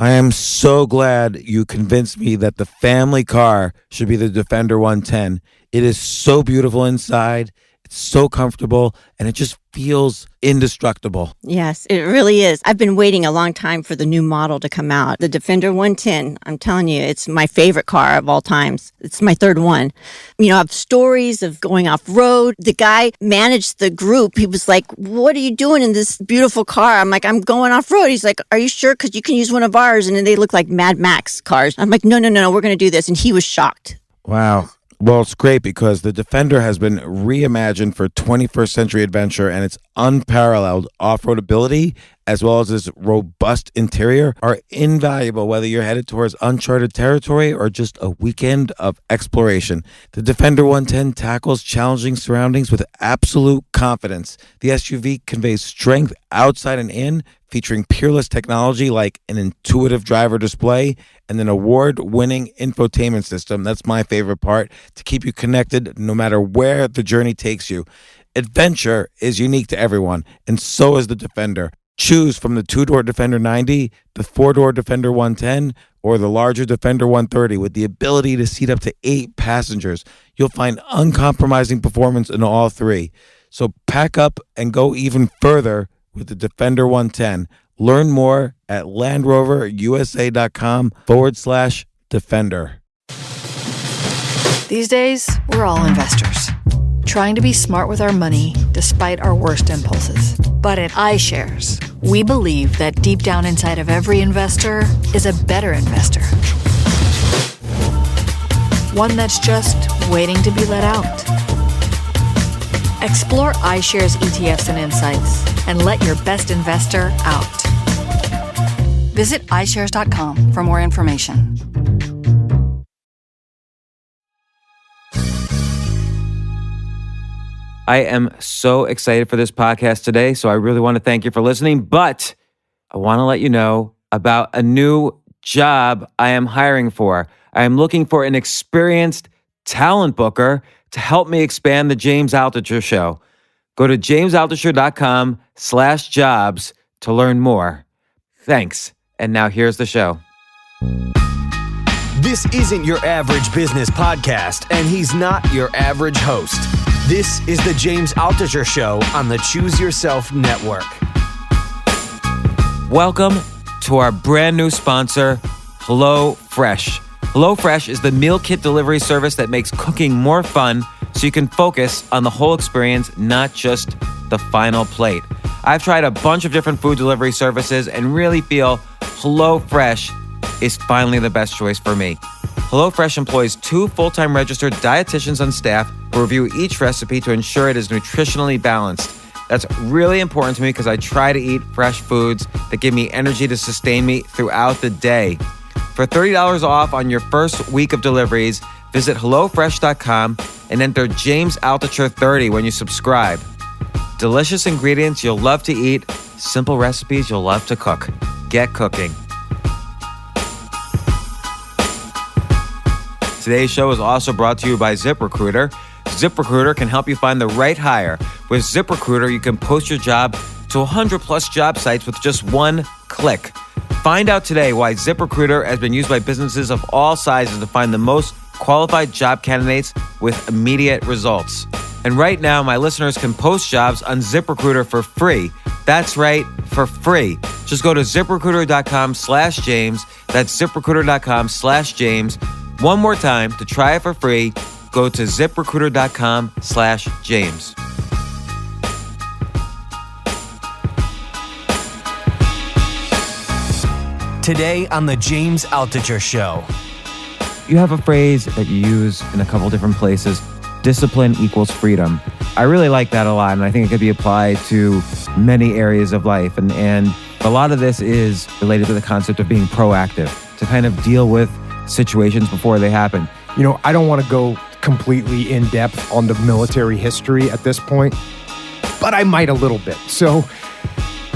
I am so glad you convinced me that the family car should be the Defender 110. It is so beautiful inside. It's so comfortable, and it just feels indestructible. Yes, it really is. I've been waiting a long time for the new model to come out. The Defender 110, I'm telling you, it's my favorite car of all times. It's my third one. You know, I have stories of going off-road. The guy managed the group. He was like, what are you doing in this beautiful car? I'm like, I'm going off-road. He's like, are you sure? Because you can use one of ours. And then they look like Mad Max cars. I'm like, no, we're going to do this. And he was shocked. Wow. Well, it's great because the Defender has been reimagined for 21st century adventure, and its unparalleled off-road ability, as well as its robust interior, are invaluable whether you're headed towards uncharted territory or just a weekend of exploration. The Defender 110 tackles challenging surroundings with absolute confidence. The SUV conveys strength outside and in, featuring peerless technology like an intuitive driver display and an award-winning infotainment system. That's my favorite part, to keep you connected no matter where the journey takes you. Adventure is unique to everyone, and so is the Defender. Choose from the two-door Defender 90, the four-door Defender 110, or the larger Defender 130 with the ability to seat up to 8 passengers. You'll find uncompromising performance in all three. So pack up and go even further with the Defender 110. Learn more at LandRoverUSA.com/Defender. These days, we're all investors, trying to be smart with our money despite our worst impulses. But at iShares, we believe that deep down inside of every investor is a better investor. One that's just waiting to be let out. Explore iShares ETFs and insights and let your best investor out. Visit iShares.com for more information. I am so excited for this podcast today, so I really want to thank you for listening, but I want to let you know about a new job I am hiring for. I am looking for an experienced talent booker to help me expand the James Altucher Show. Go to jamesaltucher.com/jobs to learn more. Thanks. And now here's the show. This isn't your average business podcast, and he's not your average host. This is the James Altucher Show on the Choose Yourself Network. Welcome to our brand new sponsor, HelloFresh. HelloFresh is the meal kit delivery service that makes cooking more fun so you can focus on the whole experience, not just the final plate. I've tried a bunch of different food delivery services and really feel HelloFresh is finally the best choice for me. HelloFresh employs 2 full-time registered dietitians on staff who review each recipe to ensure it is nutritionally balanced. That's really important to me because I try to eat fresh foods that give me energy to sustain me throughout the day. For $30 off on your first week of deliveries, visit HelloFresh.com and enter James Altucher 30 when you subscribe. Delicious ingredients you'll love to eat, simple recipes you'll love to cook. Get cooking. Today's show is also brought to you by ZipRecruiter. ZipRecruiter can help you find the right hire. With ZipRecruiter, you can post your job to 100+ job sites with just one click. Find out today why ZipRecruiter has been used by businesses of all sizes to find the most qualified job candidates with immediate results. And right now, my listeners can post jobs on ZipRecruiter for free. That's right, for free. Just go to ZipRecruiter.com/James. That's ZipRecruiter.com/James. One more time, to try it for free, go to ZipRecruiter.com/James. Today on the James Altucher Show. You have a phrase that you use in a couple different places, discipline equals freedom. I really like that a lot, and I think it could be applied to many areas of life. And a lot of this is related to the concept of being proactive, to kind of deal with situations before they happen. You know, I don't want to go completely in depth on the military history at this point, but I might a little bit. So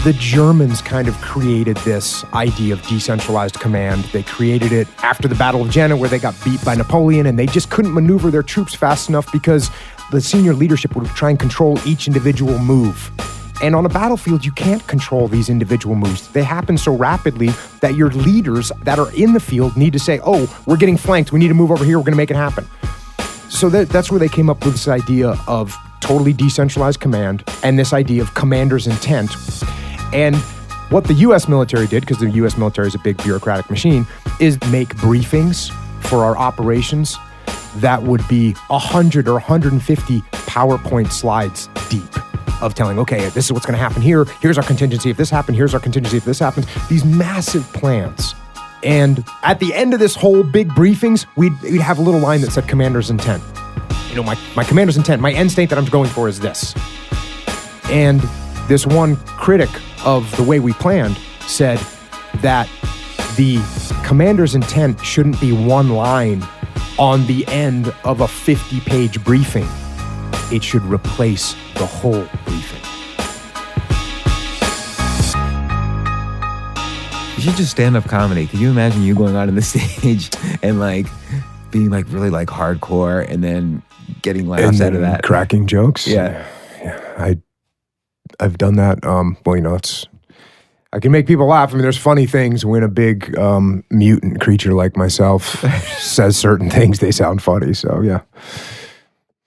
the Germans kind of created this idea of decentralized command. They created it after the Battle of Jena, where they got beat by Napoleon, and they just couldn't maneuver their troops fast enough because the senior leadership would try and control each individual move. And on a battlefield, you can't control these individual moves. They happen so rapidly that your leaders that are in the field need to say, oh, we're getting flanked. We need to move over here. We're going to make it happen. So that's where they came up with this idea of totally decentralized command and this idea of commander's intent. And what the U.S. military did, because the U.S. military is a big bureaucratic machine, is make briefings for our operations that would be 100 or 150 PowerPoint slides deep of telling, okay, this is what's going to happen here. Here's our contingency if this happened. Here's our contingency if this happens. These massive plans. And at the end of this whole big briefings, we'd have a little line that said commander's intent. You know, my commander's intent, my end state that I'm going for is this. And this one critic of the way we planned said that the commander's intent shouldn't be one line on the end of a 50-page briefing. It should replace the whole briefing. You should just stand-up comedy. Can you imagine you going out on the stage and like being like really like hardcore and then getting laughs out of that? Cracking jokes? Yeah. I've done that. Well, you know, I can make people laugh. I mean, there's funny things when a big mutant creature like myself says certain things, they sound funny. So, yeah.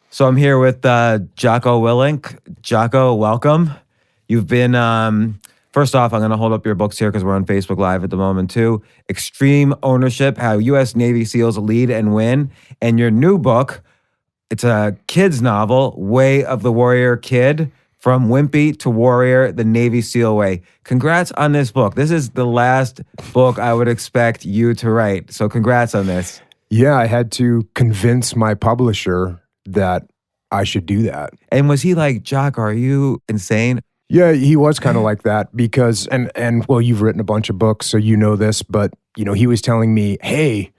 So I'm here with Jocko Willink. Jocko, welcome. You've been, first off, I'm going to hold up your books here because we're on Facebook Live at the moment too. Extreme Ownership, How U.S. Navy SEALs Lead and Win. And your new book, it's a kid's novel, Way of the Warrior Kid, From Wimpy to Warrior, the Navy SEAL Way. Congrats on this book. This is the last book I would expect you to write. So congrats on this. Yeah, I had to convince my publisher that I should do that. And was he like, Jock, are you insane? Yeah, he was kind of like that because, and well, you've written a bunch of books, so you know this, but, you know, he was telling me, hey,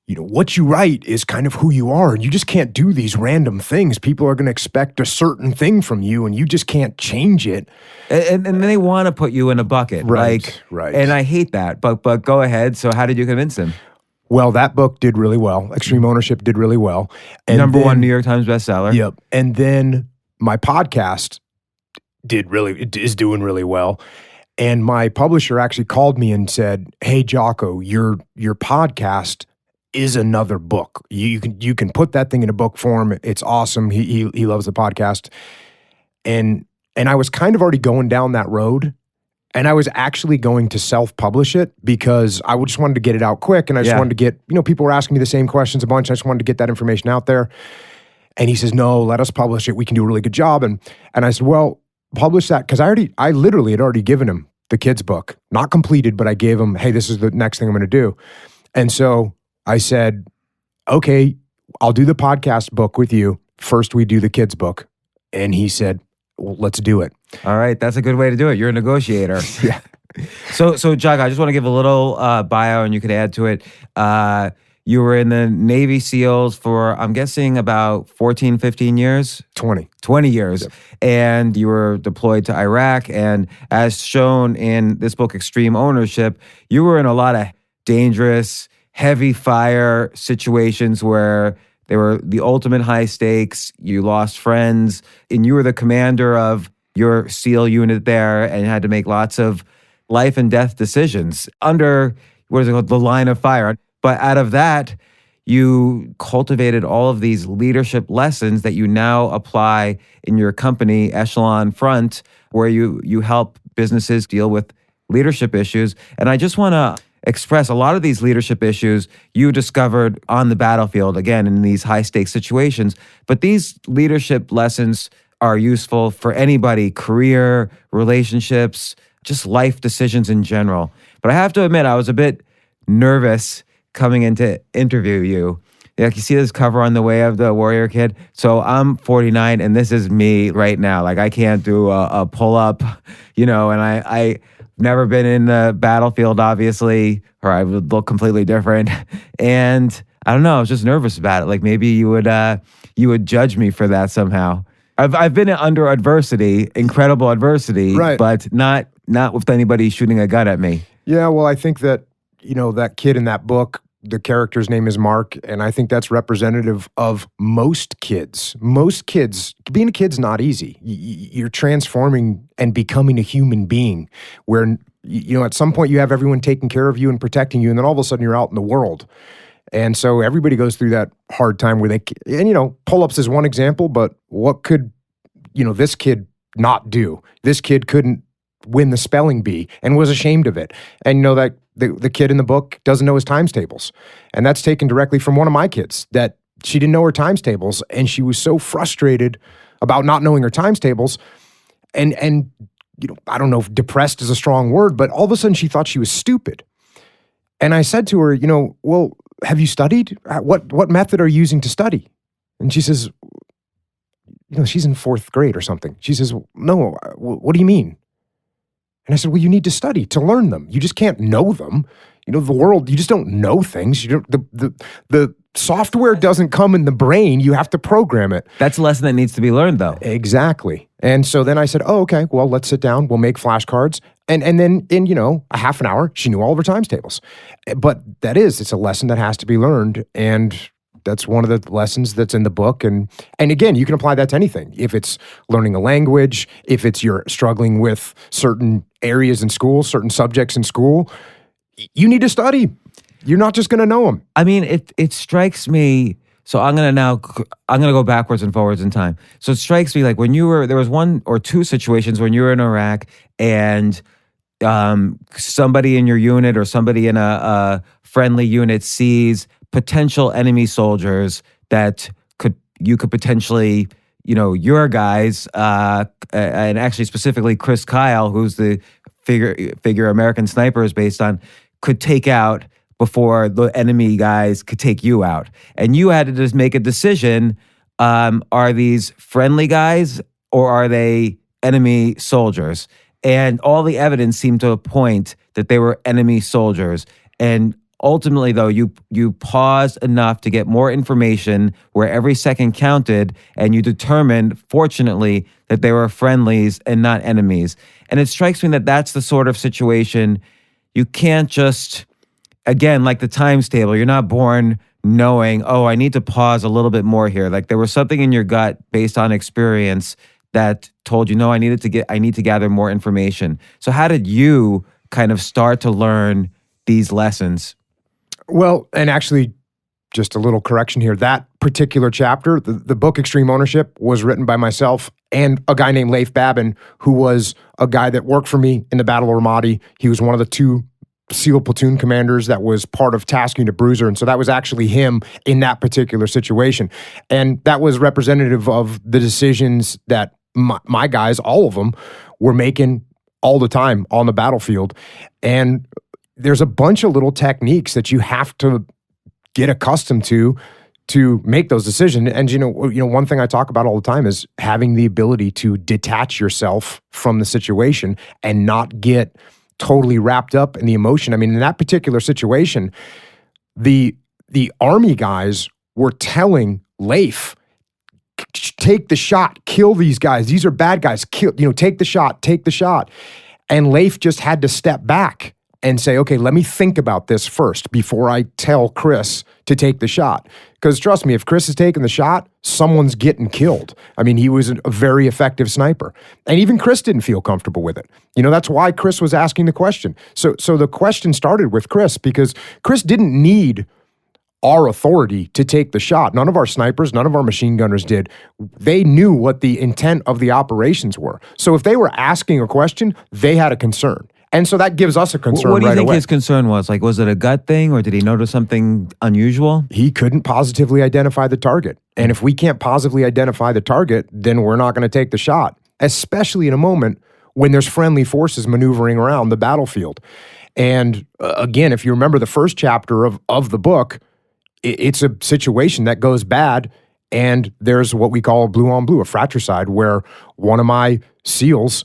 you know, what you write is kind of who you are, and you just can't do these random things. People are going to expect a certain thing from you, and you just can't change it. And they want to put you in a bucket. Right, right. And I hate that, but go ahead. So how did you convince him? Well, that book did really well. Extreme Ownership did really well. And Number one New York Times bestseller. Yep. And then my podcast is doing really well. And my publisher actually called me and said, hey, Jocko, your podcast is another book. You can put that thing in a book form. It's awesome. He loves the podcast. And I was kind of already going down that road. And I was actually going to self-publish it because I just wanted to get it out quick. And I just wanted to get, you know, people were asking me the same questions a bunch. I just wanted to get that information out there. And he says, no, let us publish it. We can do a really good job. And I said, well, publish that. Because I literally had already given him the kid's book. Not completed, but I gave him, hey, this is the next thing I'm going to do. And so I said, okay, I'll do the podcast book with you. First, we do the kid's book. And he said, well, let's do it. All right. That's a good way to do it. You're a negotiator. Yeah. So Jack, I just want to give a little bio and you could add to it. You were in the Navy SEALs for, I'm guessing, about 14, 15 years? 20 years. Yep. And you were deployed to Iraq. And as shown in this book, Extreme Ownership, you were in a lot of dangerous, heavy fire situations where they were the ultimate high stakes. You lost friends, and you were the commander of your SEAL unit there and had to make lots of life and death decisions under, what is it called, the line of fire. But out of that, you cultivated all of these leadership lessons that you now apply in your company, Echelon Front, where you help businesses deal with leadership issues. And I just want to express a lot of these leadership issues you discovered on the battlefield, again, in these high-stakes situations. But these leadership lessons are useful for anybody, career, relationships, just life decisions in general. But I have to admit, I was a bit nervous coming in to interview you. Like, you see this cover on the Way of the Warrior Kid? So I'm 49, and this is me right now. Like, I can't do a pull-up, you know, and I never been in the battlefield, obviously, or I would look completely different. And I don't know, I was just nervous about it. Like, maybe you would judge me for that somehow. I've been under adversity, incredible adversity, right, but not with anybody shooting a gun at me. Yeah, well, I think that, you know, that kid in that book the character's name is Mark, and I think that's representative of most kids. Most kids, being a kid's not easy. You're transforming and becoming a human being where, at some point you have everyone taking care of you and protecting you, and then all of a sudden you're out in the world. And so everybody goes through that hard time where pull-ups is one example, but what could, this kid not do? This kid couldn't win the spelling bee and was ashamed of it. And that the kid in the book doesn't know his times tables. And that's taken directly from one of my kids, that she didn't know her times tables and she was so frustrated about not knowing her times tables. And I don't know if depressed is a strong word, but all of a sudden she thought she was stupid. And I said to her, well, have you studied? What method are you using to study? And she says, she's in 4th grade or something. She says, no, what do you mean? And I said, well, you need to study to learn them. You just can't know them. The world, you just don't know things. You don't, the software doesn't come in the brain. You have to program it. That's a lesson that needs to be learned, though. Exactly. And so then I said, oh, okay, well, let's sit down. We'll make flashcards. And then in, a half an hour, she knew all of her times tables. But it's a lesson that has to be learned. And that's one of the lessons that's in the book. And again, you can apply that to anything. If it's learning a language, if it's you're struggling with certain areas in school, certain subjects in school, you need to study. You're not just going to know them. I mean, it strikes me. So I'm going to go backwards and forwards in time. So it strikes me like there was one or two situations when you were in Iraq and somebody in your unit or somebody in a friendly unit sees potential enemy soldiers that you could potentially, your guys, and actually specifically Chris Kyle, who's the figure American Sniper is based on, could take out before the enemy guys could take you out. And you had to just make a decision, are these friendly guys or are they enemy soldiers? And all the evidence seemed to point that they were enemy soldiers. And ultimately, though, you paused enough to get more information where every second counted, and you determined, fortunately, that they were friendlies and not enemies. And it strikes me that that's the sort of situation you can't just, again, like the times table, you're not born knowing, oh, I need to pause a little bit more here. Like there was something in your gut based on experience that told you, no, I need to gather more information. So how did you kind of start to learn these lessons? Well, and actually, just a little correction here. That particular chapter, the book Extreme Ownership, was written by myself and a guy named Leif Babin, who was a guy that worked for me in the Battle of Ramadi. He was one of the 2 SEAL platoon commanders that was part of Task Unit Bruiser. And so that was actually him in that particular situation. And that was representative of the decisions that my guys, all of them, were making all the time on the battlefield. And there's a bunch of little techniques that you have to get accustomed to make those decisions. And one thing I talk about all the time is having the ability to detach yourself from the situation and not get totally wrapped up in the emotion. I mean, in that particular situation, the Army guys were telling Leif, take the shot, kill these guys. These are bad guys. Take the shot. And Leif just had to step back and say, okay, let me think about this first before I tell Chris to take the shot. Because trust me, if Chris is taking the shot, someone's getting killed. I mean, he was a very effective sniper. And even Chris didn't feel comfortable with it. That's why Chris was asking the question. So the question started with Chris because Chris didn't need our authority to take the shot. None of our snipers, none of our machine gunners did. They knew what the intent of the operations were. So if they were asking a question, they had a concern. And so that gives us a concern right away. What do you think his concern was? Like, was it a gut thing or did he notice something unusual? He couldn't positively identify the target. And if we can't positively identify the target, then we're not going to take the shot, especially in a moment when there's friendly forces maneuvering around the battlefield. And again, if you remember the first chapter of the book, it's a situation that goes bad, and there's what we call a blue-on-blue, a fratricide, where one of my SEALs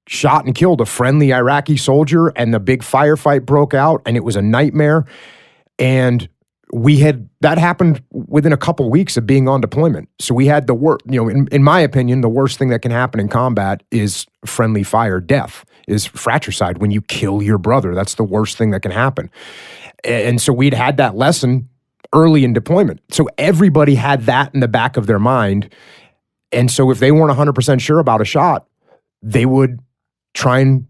shot and killed a friendly Iraqi soldier, and the big firefight broke out, and it was a nightmare. And that happened within a couple weeks of being on deployment. So we had the worst, in my opinion, the worst thing that can happen in combat is friendly fire death, is fratricide, when you kill your brother. That's the worst thing that can happen. And so we'd had that lesson early in deployment. So everybody had that in the back of their mind. And so if they weren't 100% sure about a shot, they would try and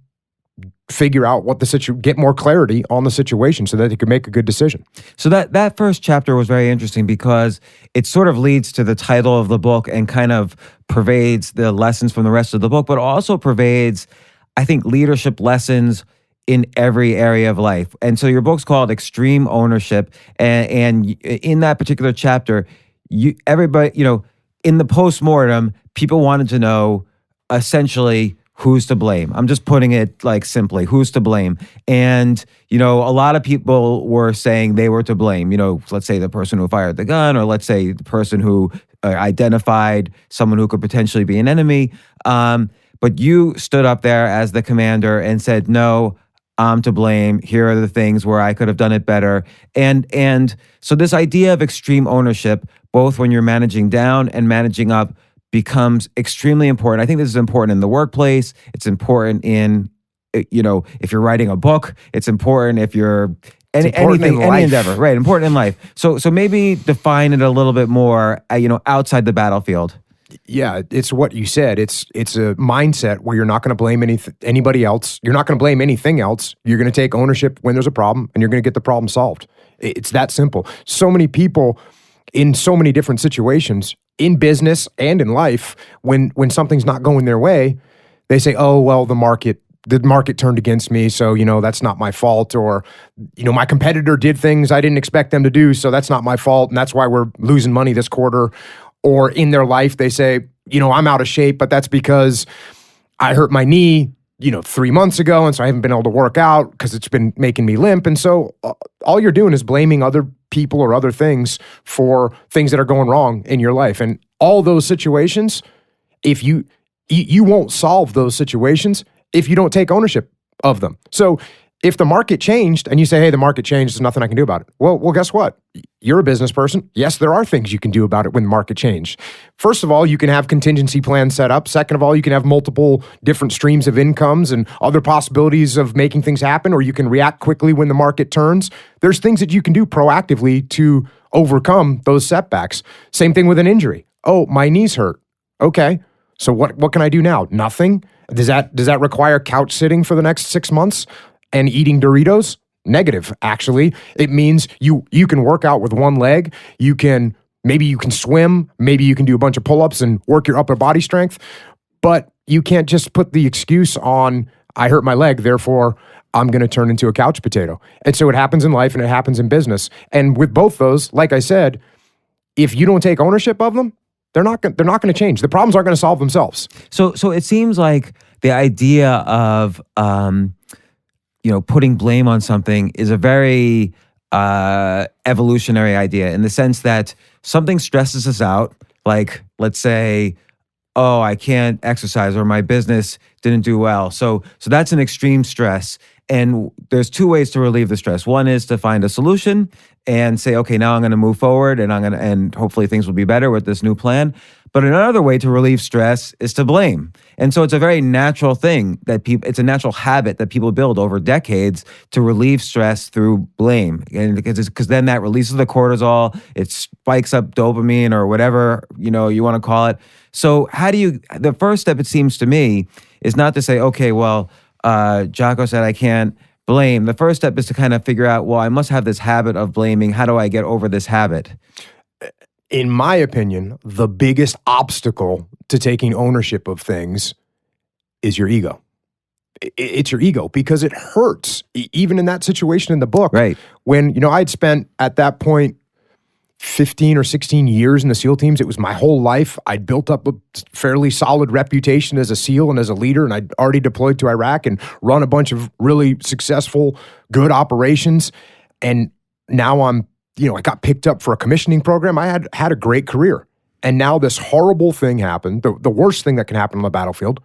figure out what get more clarity on the situation so that they could make a good decision. So that first chapter was very interesting because it sort of leads to the title of the book and kind of pervades the lessons from the rest of the book, but also pervades, I think, leadership lessons in every area of life. And so your book's called Extreme Ownership. And in that particular chapter, everybody, in the postmortem, people wanted to know essentially who's to blame. I'm just putting it like simply, who's to blame? And, a lot of people were saying they were to blame, let's say the person who fired the gun, or let's say the person who identified someone who could potentially be an enemy. But you stood up there as the commander and said, no, I'm to blame. Here are the things where I could have done it better. And so this idea of extreme ownership, both when you're managing down and managing up, becomes extremely important. I think this is important in the workplace. It's important in, if you're writing a book. It's important if you're any endeavor, right? Important in life. So maybe define it a little bit more, outside the battlefield. Yeah, it's what you said. It's a mindset where you're not going to blame anybody else. You're not going to blame anything else. You're going to take ownership when there's a problem, and you're going to get the problem solved. It's that simple. So many people in so many different situations, in business and in life, when something's not going their way, they say, oh, well, the market turned against me, so, that's not my fault. Or, my competitor did things I didn't expect them to do, so that's not my fault, and that's why we're losing money this quarter. Or in their life, they say, I'm out of shape, but that's because I hurt my knee, 3 months ago, and so I haven't been able to work out because it's been making me limp. And so all you're doing is blaming other people or other things for things that are going wrong in your life. And all those situations, if you won't solve those situations if you don't take ownership of them. So if the market changed and you say, hey, the market changed, there's nothing I can do about it. Well, guess what? You're a business person. Yes, there are things you can do about it when the market changed. First of all, you can have contingency plans set up. Second of all, you can have multiple different streams of incomes and other possibilities of making things happen, or you can react quickly when the market turns. There's things that you can do proactively to overcome those setbacks. Same thing with an injury. Oh, my knee's hurt. Okay, so what can I do now? Nothing? Does that require couch sitting for the next 6 months? And eating Doritos? Negative, actually. It means you can work out with one leg. Maybe you can swim. Maybe you can do a bunch of pull-ups and work your upper body strength. But you can't just put the excuse on, I hurt my leg, therefore I'm going to turn into a couch potato. And so it happens in life and it happens in business. And with both those, like I said, if you don't take ownership of them, they're not going to change. The problems aren't going to solve themselves. So it seems like the idea of putting blame on something is a very evolutionary idea, in the sense that something stresses us out. Like, let's say, oh, I can't exercise, or my business didn't do well. So that's an extreme stress. And there's two ways to relieve the stress. One is to find a solution and say, okay, now I'm going to move forward and hopefully things will be better with this new plan. But another way to relieve stress is to blame. And so it's a very natural thing it's a natural habit that people build over decades to relieve stress through blame. And because then that releases the cortisol, it spikes up dopamine or whatever, you want to call it. So the first step, it seems to me, is not to say, okay, well, Jocko said I can't blame. The first step is to kind of figure out, well, I must have this habit of blaming. How do I get over this habit? In my opinion, the biggest obstacle to taking ownership of things is your ego. It's your ego, because it hurts. Even in that situation in the book, right? When, I'd spent at that point 15 or 16 years in the SEAL teams. It was my whole life. I'd built up a fairly solid reputation as a SEAL and as a leader, and I'd already deployed to Iraq and run a bunch of really successful, good operations. And now I got picked up for a commissioning program. I had a great career. And now this horrible thing happened, the worst thing that can happen on the battlefield.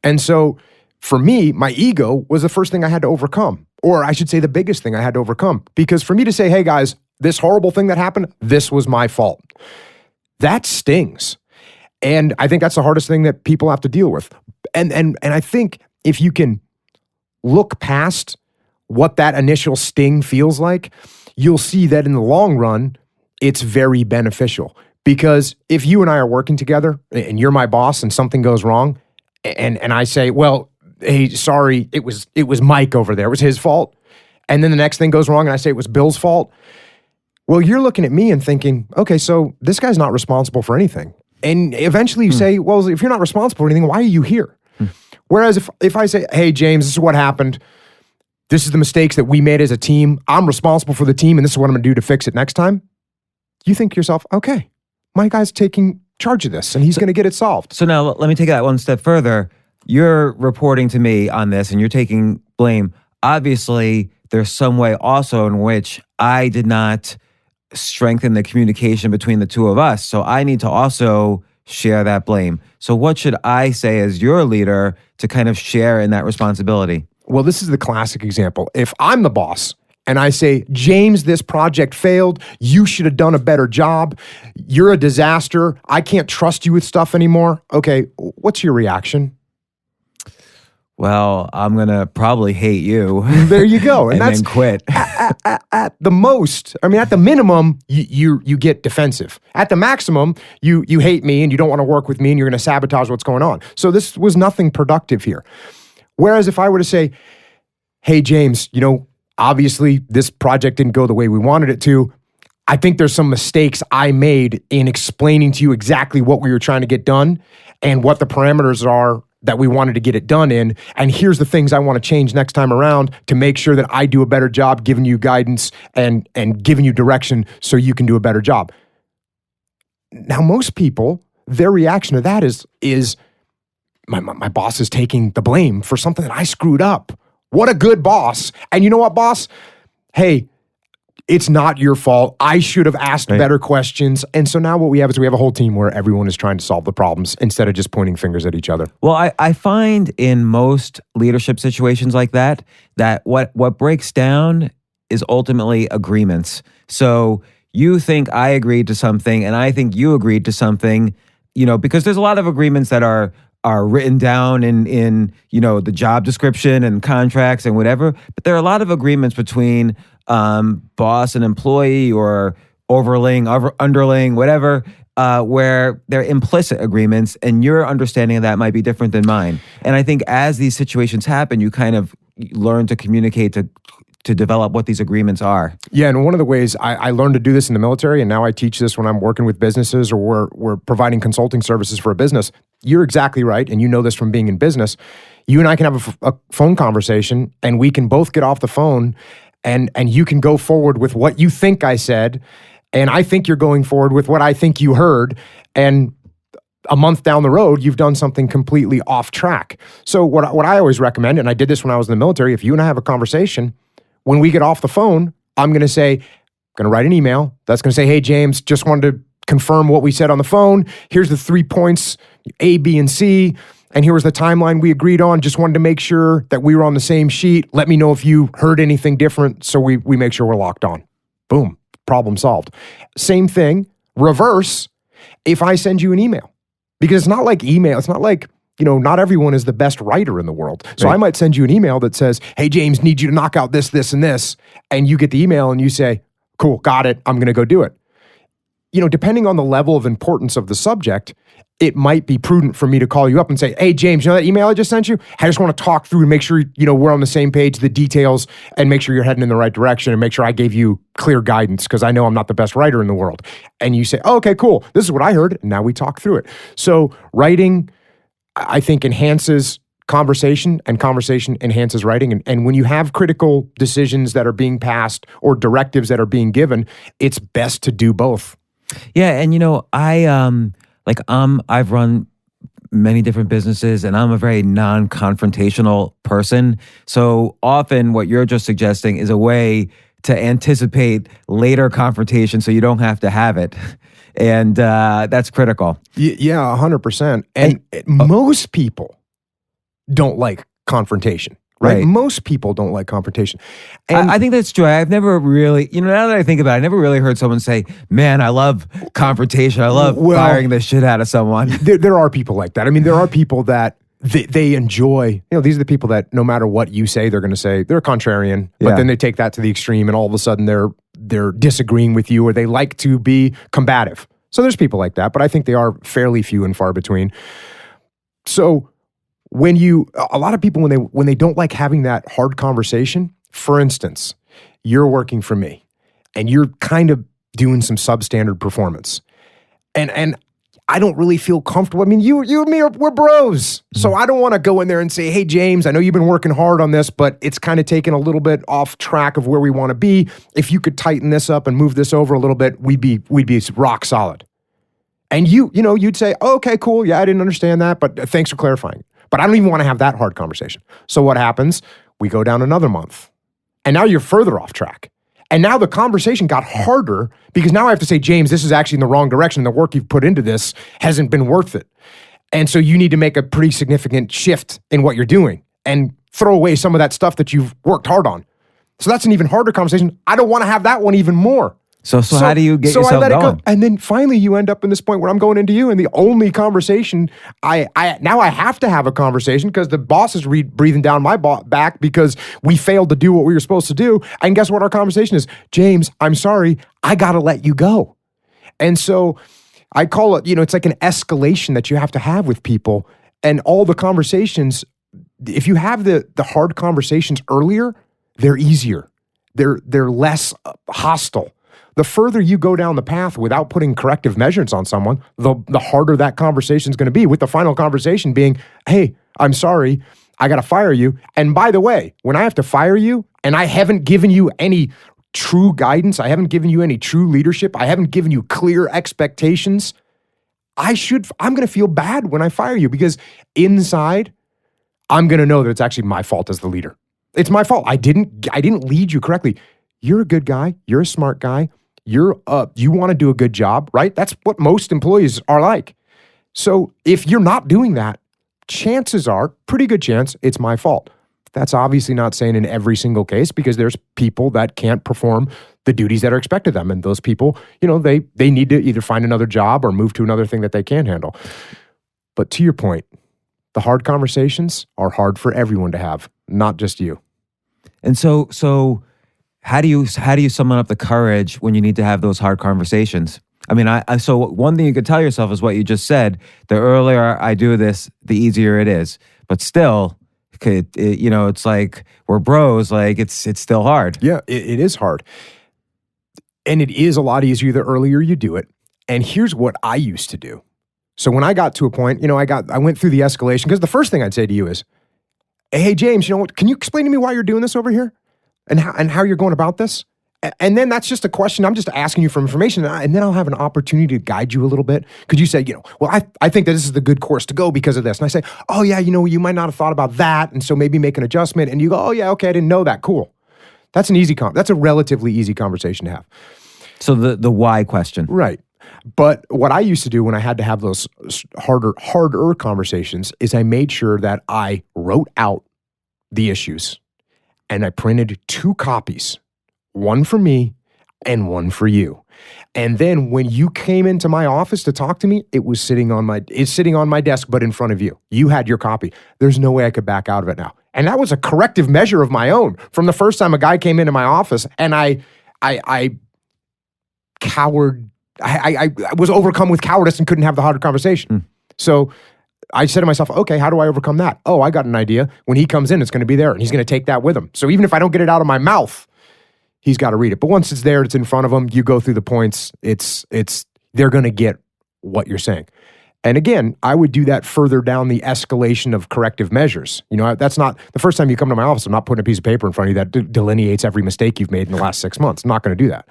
And so for me, my ego was the first thing I had to overcome. Or I should say the biggest thing I had to overcome. Because for me to say, hey guys, this horrible thing that happened, this was my fault, that stings. And I think that's the hardest thing that people have to deal with. And I think if you can look past what that initial sting feels like, you'll see that in the long run, it's very beneficial. Because if you and I are working together and you're my boss and something goes wrong, and I say, well, hey, sorry, it was Mike over there. It was his fault. And then the next thing goes wrong and I say it was Bill's fault. Well, you're looking at me and thinking, okay, so this guy's not responsible for anything. And eventually you say, well, if you're not responsible for anything, why are you here? Whereas if I say, hey, James, this is what happened. This is the mistakes that we made as a team. I'm responsible for the team, and this is what I'm going to do to fix it next time. You think to yourself, okay, my guy's taking charge of this, and he's going to get it solved. So now let me take that one step further. You're reporting to me on this, and you're taking blame. Obviously, there's some way also in which I did not strengthen the communication between the two of us. So I need to also share that blame. So what should I say as your leader to kind of share in that responsibility? Well, this is the classic example. If I'm the boss and I say, James, this project failed, you should have done a better job, you're a disaster, I can't trust you with stuff anymore. Okay, what's your reaction? Well, I'm going to probably hate you. There you go. And that's then quit. At the most, I mean, at the minimum, you get defensive. At the maximum, you hate me and you don't want to work with me and you're going to sabotage what's going on. So this was nothing productive here. Whereas if I were to say, hey, James, obviously this project didn't go the way we wanted it to. I think there's some mistakes I made in explaining to you exactly what we were trying to get done and what the parameters are that we wanted to get it done in. And here's the things I want to change next time around to make sure that I do a better job giving you guidance and giving you direction so you can do a better job. Now, most people, their reaction to that is my boss is taking the blame for something that I screwed up. What a good boss. And you know what, boss? Hey, it's not your fault. I should have asked better questions. And so now what we have is we have a whole team where everyone is trying to solve the problems instead of just pointing fingers at each other. Well, I find in most leadership situations like that what breaks down is ultimately agreements. So you think I agreed to something and I think you agreed to something, because there's a lot of agreements that are written down in the job description and contracts and whatever. But there are a lot of agreements between boss and employee or overling, underling, whatever, where they're implicit agreements and your understanding of that might be different than mine. And I think as these situations happen, you kind of learn to communicate to develop what these agreements are. Yeah, and one of the ways I learned to do this in the military, and now I teach this when I'm working with businesses or we're providing consulting services for a business, you're exactly right, and you know this from being in business. You and I can have a phone conversation, and we can both get off the phone, and you can go forward with what you think I said, and I think you're going forward with what I think you heard, and a month down the road, you've done something completely off track. So what I always recommend, and I did this when I was in the military, if you and I have a conversation, when we get off the phone, I'm going to write an email that's going to say, hey, James, just wanted to confirm what we said on the phone. Here's the 3 points, A, B, and C. And here was the timeline we agreed on. Just wanted to make sure that we were on the same sheet. Let me know if you heard anything different so we make sure we're locked on. Boom, problem solved. Same thing, reverse, if I send you an email. Because it's not like email. It's not like, not everyone is the best writer in the world. So I might send you an email that says, hey, James, need you to knock out this, this, and this. And you get the email and you say, cool, got it. I'm going to go do it. Depending on the level of importance of the subject, it might be prudent for me to call you up and say, hey, James, that email I just sent you? I just want to talk through and make sure, we're on the same page, the details, and make sure you're heading in the right direction and make sure I gave you clear guidance because I know I'm not the best writer in the world. And you say, oh, okay, cool. This is what I heard. And now we talk through it. So writing, I think, enhances conversation and conversation enhances writing. And when you have critical decisions that are being passed or directives that are being given, it's best to do both. Yeah. And, I've run many different businesses and I'm a very non-confrontational person. So often what you're just suggesting is a way to anticipate later confrontation so you don't have to have it. And that's critical. Yeah, 100%. And most people don't like confrontation, right? Most people don't like confrontation. And I think that's true. I've never really, now that I think about it, I never really heard someone say, man, I love confrontation. I love firing the shit out of someone. There are people like that. I mean, there are people that they enjoy, these are the people that no matter what you say, they're going to say they're a contrarian, but Yeah. then they take that to the extreme and all of a sudden they're disagreeing with you, or they like to be combative. So there's people like that, but I think they are fairly few and far between. So a lot of people, when they don't like having that hard conversation, for instance, you're working for me and you're kind of doing some substandard performance. And I don't really feel comfortable. I mean, you and me, we're bros. So I don't want to go in there and say, hey, James, I know you've been working hard on this, but it's kind of taken a little bit off track of where we want to be. If you could tighten this up and move this over a little bit, we'd be rock solid. And you'd say, oh, okay, cool. Yeah, I didn't understand that, but thanks for clarifying. But I don't even want to have that hard conversation. So what happens? We go down another month. And now you're further off track. And now the conversation got harder because now I have to say, James, this is actually in the wrong direction. The work you've put into this hasn't been worth it. And so you need to make a pretty significant shift in what you're doing and throw away some of that stuff that you've worked hard on. So that's an even harder conversation. I don't want to have that one even more. So how do you get yourself I let going? it go. And then finally you end up in this point where I'm going into you, and the only conversation, I have to have a conversation because the boss is breathing down my back because we failed to do what we were supposed to do. And guess what our conversation is? James, I'm sorry, I got to let you go. And so I call it, it's like an escalation that you have to have with people. And all the conversations, if you have the hard conversations earlier, they're easier. They're less hostile. The further you go down the path without putting corrective measures on someone, the harder that conversation is going to be, with the final conversation being, hey, I'm sorry, I got to fire you. And by the way, when I have to fire you and I haven't given you any true guidance, I haven't given you any true leadership, I haven't given you clear expectations, I'm going to feel bad when I fire you because inside, I'm going to know that it's actually my fault as the leader. It's my fault. I didn't lead you correctly. You're a good guy. You're a smart guy. You want to do a good job, right? That's what most employees are like. So if you're not doing that, chances are, pretty good chance, it's my fault. That's obviously not saying in every single case, because there's people that can't perform the duties that are expected of them. And those people, they need to either find another job or move to another thing that they can handle. But to your point, the hard conversations are hard for everyone to have, not just you. And so how do you summon up the courage when you need to have those hard conversations? I mean, so one thing you could tell yourself is what you just said. The earlier I do this, the easier it is. But still, it's like we're bros. Like it's still hard. Yeah, it is hard, and it is a lot easier the earlier you do it. And here's what I used to do. So when I got to a point, I went through the escalation, because the first thing I'd say to you is, hey, James, can you explain to me why you're doing this over here? And how you're going about this? And then that's just a question. I'm just asking you for information. And then I'll have an opportunity to guide you a little bit. Could you say, well, I think that this is the good course to go because of this. And I say, oh yeah, you might not have thought about that. And so maybe make an adjustment. And you go, oh yeah, okay, I didn't know that. Cool. That's that's a relatively easy conversation to have. So the why question. Right. But what I used to do when I had to have those harder conversations is I made sure that I wrote out the issues. And I printed 2 copies, one for me and one for you. And then when you came into my office to talk to me, it's sitting on my desk, but in front of you. You had your copy. There's no way I could back out of it now. And that was a corrective measure of my own. From the first time a guy came into my office and I cowered, I was overcome with cowardice and couldn't have the harder conversation. So I said to myself, okay, how do I overcome that? Oh, I got an idea. When he comes in, it's going to be there, and he's going to take that with him. So even if I don't get it out of my mouth, he's got to read it. But once it's there, it's in front of him, you go through the points, they're going to get what you're saying. And again, I would do that further down the escalation of corrective measures. That's not, the first time you come to my office, I'm not putting a piece of paper in front of you that delineates every mistake you've made in the last 6 months. I'm not going to do that.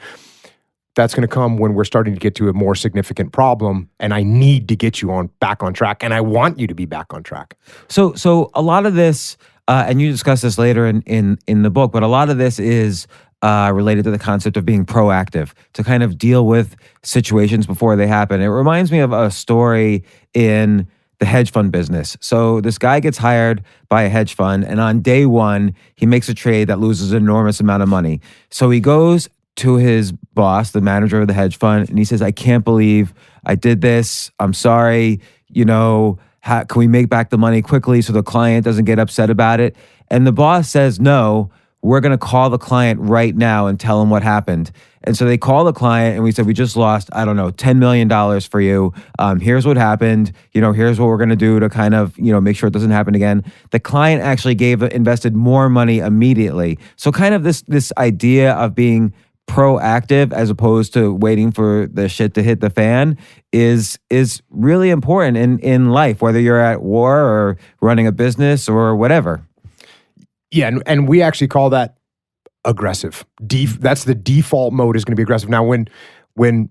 That's going to come when we're starting to get to a more significant problem, and I need to get you back on track, and I want you to be back on track. So a lot of this, and you discuss this later in the book, but a lot of this is related to the concept of being proactive, to kind of deal with situations before they happen. It reminds me of a story in the hedge fund business. So this guy gets hired by a hedge fund, and on day one, he makes a trade that loses an enormous amount of money. So he goes to his boss, the manager of the hedge fund, and he says, I can't believe I did this. I'm sorry. can we make back the money quickly so the client doesn't get upset about it? And the boss says, no, we're going to call the client right now and tell them what happened. And so they call the client and we said, we just lost, I don't know, $10 million for you. Here's what happened. Here's what we're going to do to kind of, make sure it doesn't happen again. The client actually invested more money immediately. So kind of this idea of being proactive as opposed to waiting for the shit to hit the fan is really important in life, whether you're at war or running a business or whatever. Yeah, and we actually call that aggressive. That's the default mode is going to be aggressive. Now, when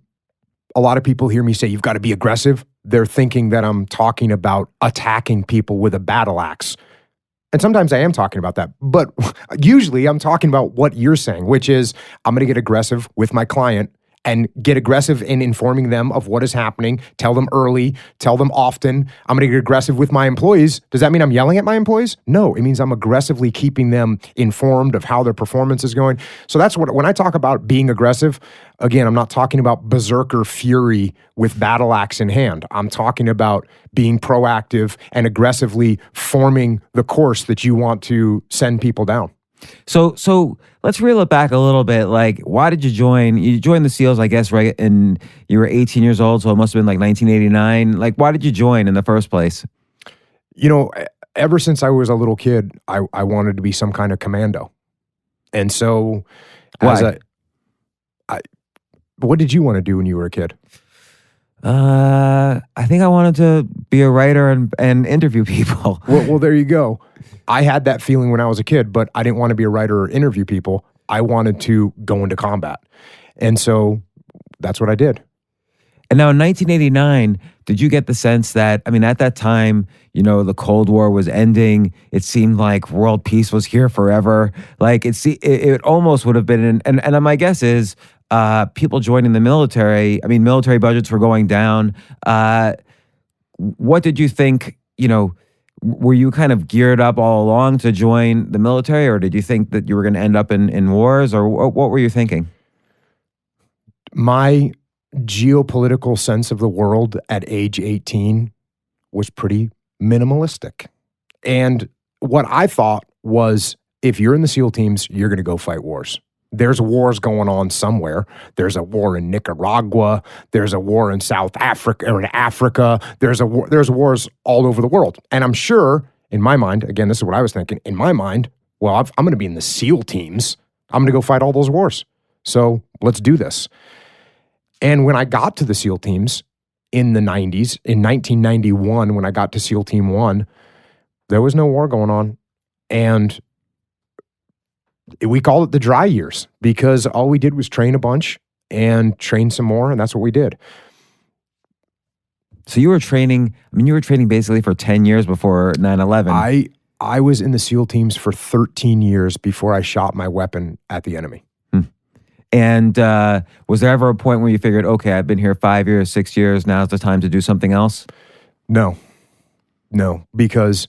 a lot of people hear me say you've got to be aggressive, they're thinking that I'm talking about attacking people with a battle axe. And sometimes I am talking about that. But usually I'm talking about what you're saying, which is I'm going to get aggressive with my client and get aggressive in informing them of what is happening, tell them early, tell them often. I'm going to get aggressive with my employees. Does that mean I'm yelling at my employees? No, it means I'm aggressively keeping them informed of how their performance is going. So that's when I talk about being aggressive, again, I'm not talking about berserker fury with battle axe in hand. I'm talking about being proactive and aggressively forming the course that you want to send people down. So let's reel it back a little bit. Like, why did you join? You joined the SEALs, I guess, right? And you were 18 years old, so it must have been like 1989. Like, why did you join in the first place? Ever since I was a little kid, I wanted to be some kind of commando. And so, why? What did you want to do when you were a kid? I think I wanted to be a writer and interview people. Well, there you go. I had that feeling when I was a kid, but I didn't want to be a writer or interview people. I wanted to go into combat. And so that's what I did. And now in 1989, did you get the sense that, at that time, the Cold War was ending. It seemed like world peace was here forever. Like it almost would have been, and my guess is people joining the military, military budgets were going down. What did you think, were you kind of geared up all along to join the military, or did you think that you were going to end up in wars, or what were you thinking? My geopolitical sense of the world at age 18 was pretty minimalistic. And what I thought was, if you're in the SEAL teams, you're going to go fight wars. There's wars going on somewhere. There's a war in Nicaragua. There's a war in South Africa or in Africa. There's wars all over the world. And I'm sure, in my mind, again, this is what I was thinking, in my mind, well, I'm going to be in the SEAL teams. I'm going to go fight all those wars. So let's do this. And when I got to the SEAL teams in the 90s, in 1991, when I got to SEAL Team 1, there was no war going on. And we call it the dry years because all we did was train a bunch and train some more, and that's what we did. So you were training, basically for 10 years before 9/11. I was in the SEAL teams for 13 years before I shot my weapon at the enemy. And was there ever a point where you figured, okay, I've been here 5 years, 6 years, now's the time to do something else? No, because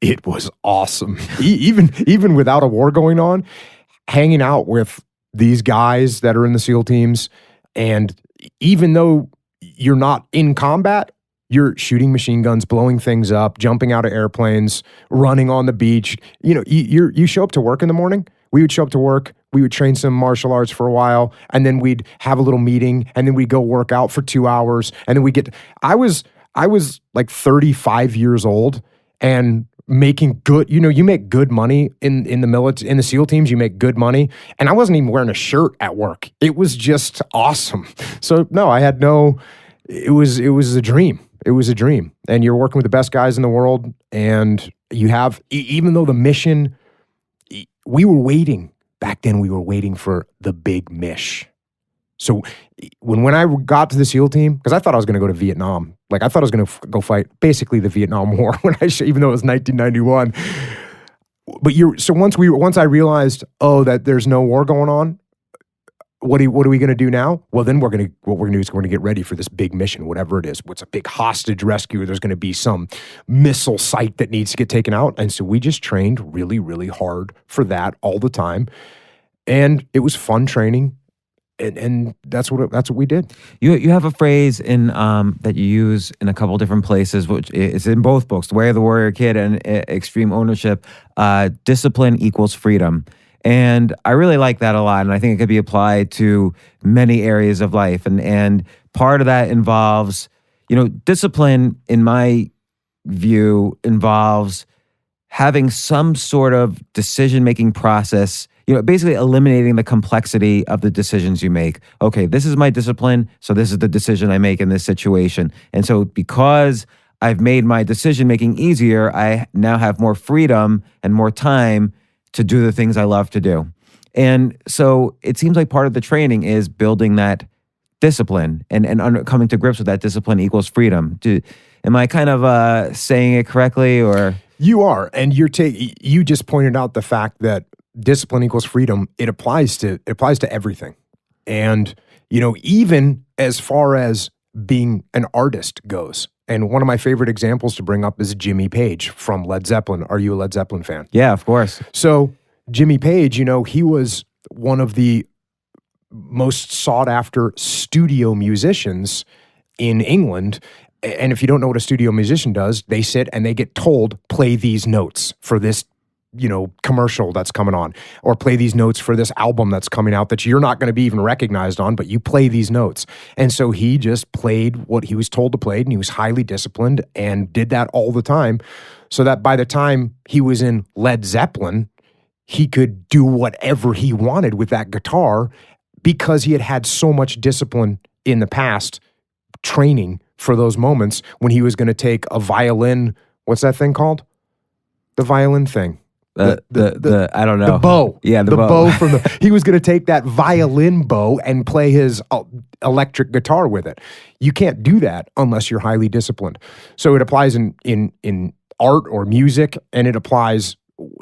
it was awesome. Even without a war going on, hanging out with these guys that are in the SEAL teams, and even though you're not in combat, you're shooting machine guns, blowing things up, jumping out of airplanes, running on the beach. You show up to work in the morning. We would show up to work. We would train some martial arts for a while, and then we'd have a little meeting, and then we'd go work out for 2 hours, and then I was like 35 years old and making good, you make good money in the military, in the SEAL teams, you make good money. And I wasn't even wearing a shirt at work. It was just awesome. So no, it was a dream. It was a dream. And you're working with the best guys in the world. And you have, even though the mission, we were waiting for the big mish. So when I got to the SEAL team, because I thought I was going to go to Vietnam, like I thought I was going to go fight basically the Vietnam War even though it was 1991. But once I realized, that there's no war going on, what are we going to do now? Well, then what we're going to do is we're going to get ready for this big mission, whatever it is. What's a big hostage rescue? There's going to be some missile site that needs to get taken out. And so we just trained really, really hard for that all the time. And it was fun training. and that's what we did. You have a phrase in that you use in a couple different places, which is in both books, The Way of the Warrior Kid and Extreme Ownership. Discipline equals freedom. And I really like that a lot, and I think it could be applied to many areas of life. And part of that involves, discipline, in my view, involves having some sort of decision-making process, basically eliminating the complexity of the decisions you make. Okay, this is my discipline, so this is the decision I make in this situation. And so because I've made my decision-making easier, I now have more freedom and more time to do the things I love to do. And so it seems like part of the training is building that discipline and coming to grips with that discipline equals freedom. Am I kind of saying it correctly, or? You are, and you just pointed out the fact that discipline equals freedom. It applies to everything, and even as far as being an artist goes. And one of my favorite examples to bring up is Jimmy Page from Led Zeppelin. Are you a Led Zeppelin fan? Yeah, of course. So Jimmy Page, he was one of the most sought after studio musicians in England. And if you don't know what a studio musician does, they sit and they get told, play these notes for this, commercial that's coming on, or play these notes for this album that's coming out that you're not going to be even recognized on, but you play these notes. And so he just played what he was told to play, and he was highly disciplined and did that all the time, so that by the time he was in Led Zeppelin, he could do whatever he wanted with that guitar because he had had so much discipline in the past, training for those moments when he was going to take a violin. What's that thing called? The violin thing. I don't know. The bow. Yeah, the bow from he was going to take that violin bow and play his electric guitar with it. You can't do that unless you're highly disciplined. So it applies in art or music, and it applies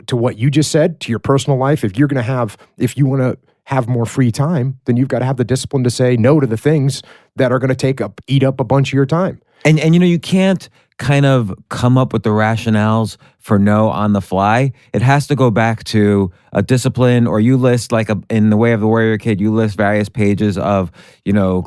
to what you just said, to your personal life. If you want to have more free time, then you've got to have the discipline to say no to the things that are going to eat up a bunch of your time. And you can't kind of come up with the rationales for no on the fly. It has to go back to a discipline, or you list, like in The Way of the Warrior Kid, you list various pages of,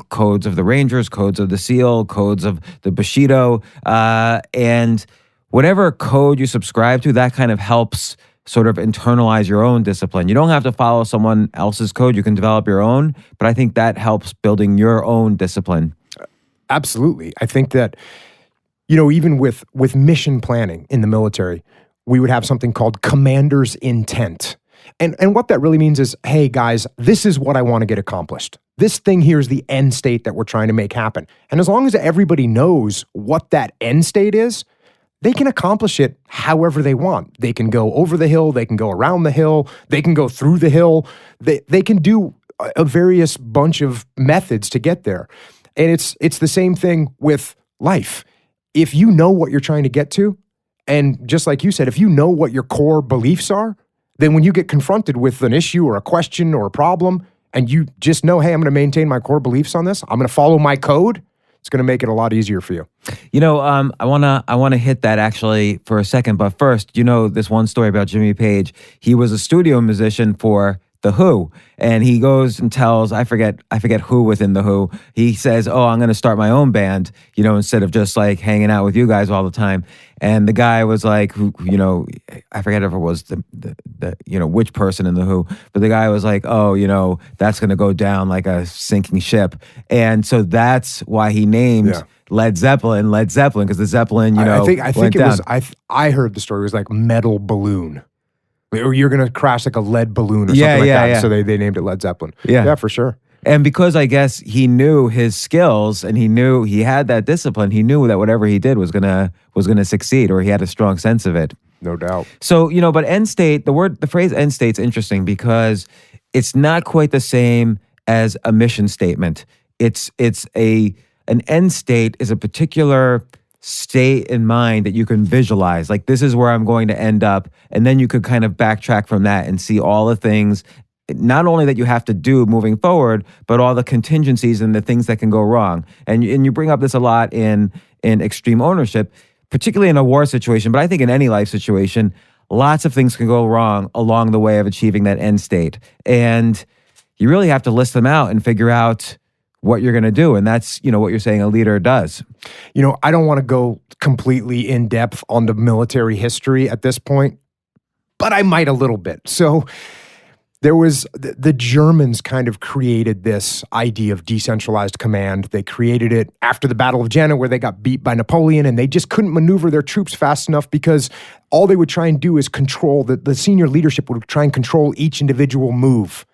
codes of the Rangers, codes of the SEAL, codes of the Bushido, and whatever code you subscribe to, that kind of helps sort of internalize your own discipline. You don't have to follow someone else's code. You can develop your own, but I think that helps building your own discipline. Absolutely. I think that, even with mission planning in the military, we would have something called commander's intent. And what that really means is, hey guys, this is what I want to get accomplished. This thing here is the end state that we're trying to make happen. And as long as everybody knows what that end state is, they can accomplish it however they want. They can go over the hill, they can go around the hill, they can go through the hill. They can do a various bunch of methods to get there. And it's the same thing with life. If you know what you're trying to get to, and just like you said, if you know what your core beliefs are, then when you get confronted with an issue or a question or a problem, and you just know, hey, I'm going to maintain my core beliefs on this, I'm going to follow my code, it's going to make it a lot easier for you. I wanna hit that actually for a second, but first, this one story about Jimmy Page. He was a studio musician for The Who, and he goes and tells, I forget who within The Who, he says, oh, I'm going to start my own band, instead of just like hanging out with you guys all the time. And the guy was like, I forget if it was the which person in The Who, but the guy was like, oh, that's going to go down like a sinking ship. And so that's why he named Led Zeppelin, because the Zeppelin, I think it down. I heard the story was like metal balloon. Or you're going to crash like a lead balloon or something like that. Yeah. So they named it Led Zeppelin. Yeah, for sure. And because I guess he knew his skills and he knew he had that discipline, he knew that whatever he did was gonna succeed, or he had a strong sense of it. No doubt. So, but end state, the phrase end state's interesting because it's not quite the same as a mission statement. An end state is a particular state in mind that you can visualize. Like, this is where I'm going to end up. And then you could kind of backtrack from that and see all the things, not only that you have to do moving forward, but all the contingencies and the things that can go wrong. And you bring up this a lot in extreme ownership, particularly in a war situation, but I think in any life situation, lots of things can go wrong along the way of achieving that end state. And, you really have to list them out and figure out what you're going to do. And that's, what you're saying a leader does. I don't want to go completely in depth on the military history at this point, but I might a little bit. So there was the Germans kind of created this idea of decentralized command. They created it after the Battle of Jena, where they got beat by Napoleon, and they just couldn't maneuver their troops fast enough because all they would try and do is control, the senior leadership would try and control each individual move.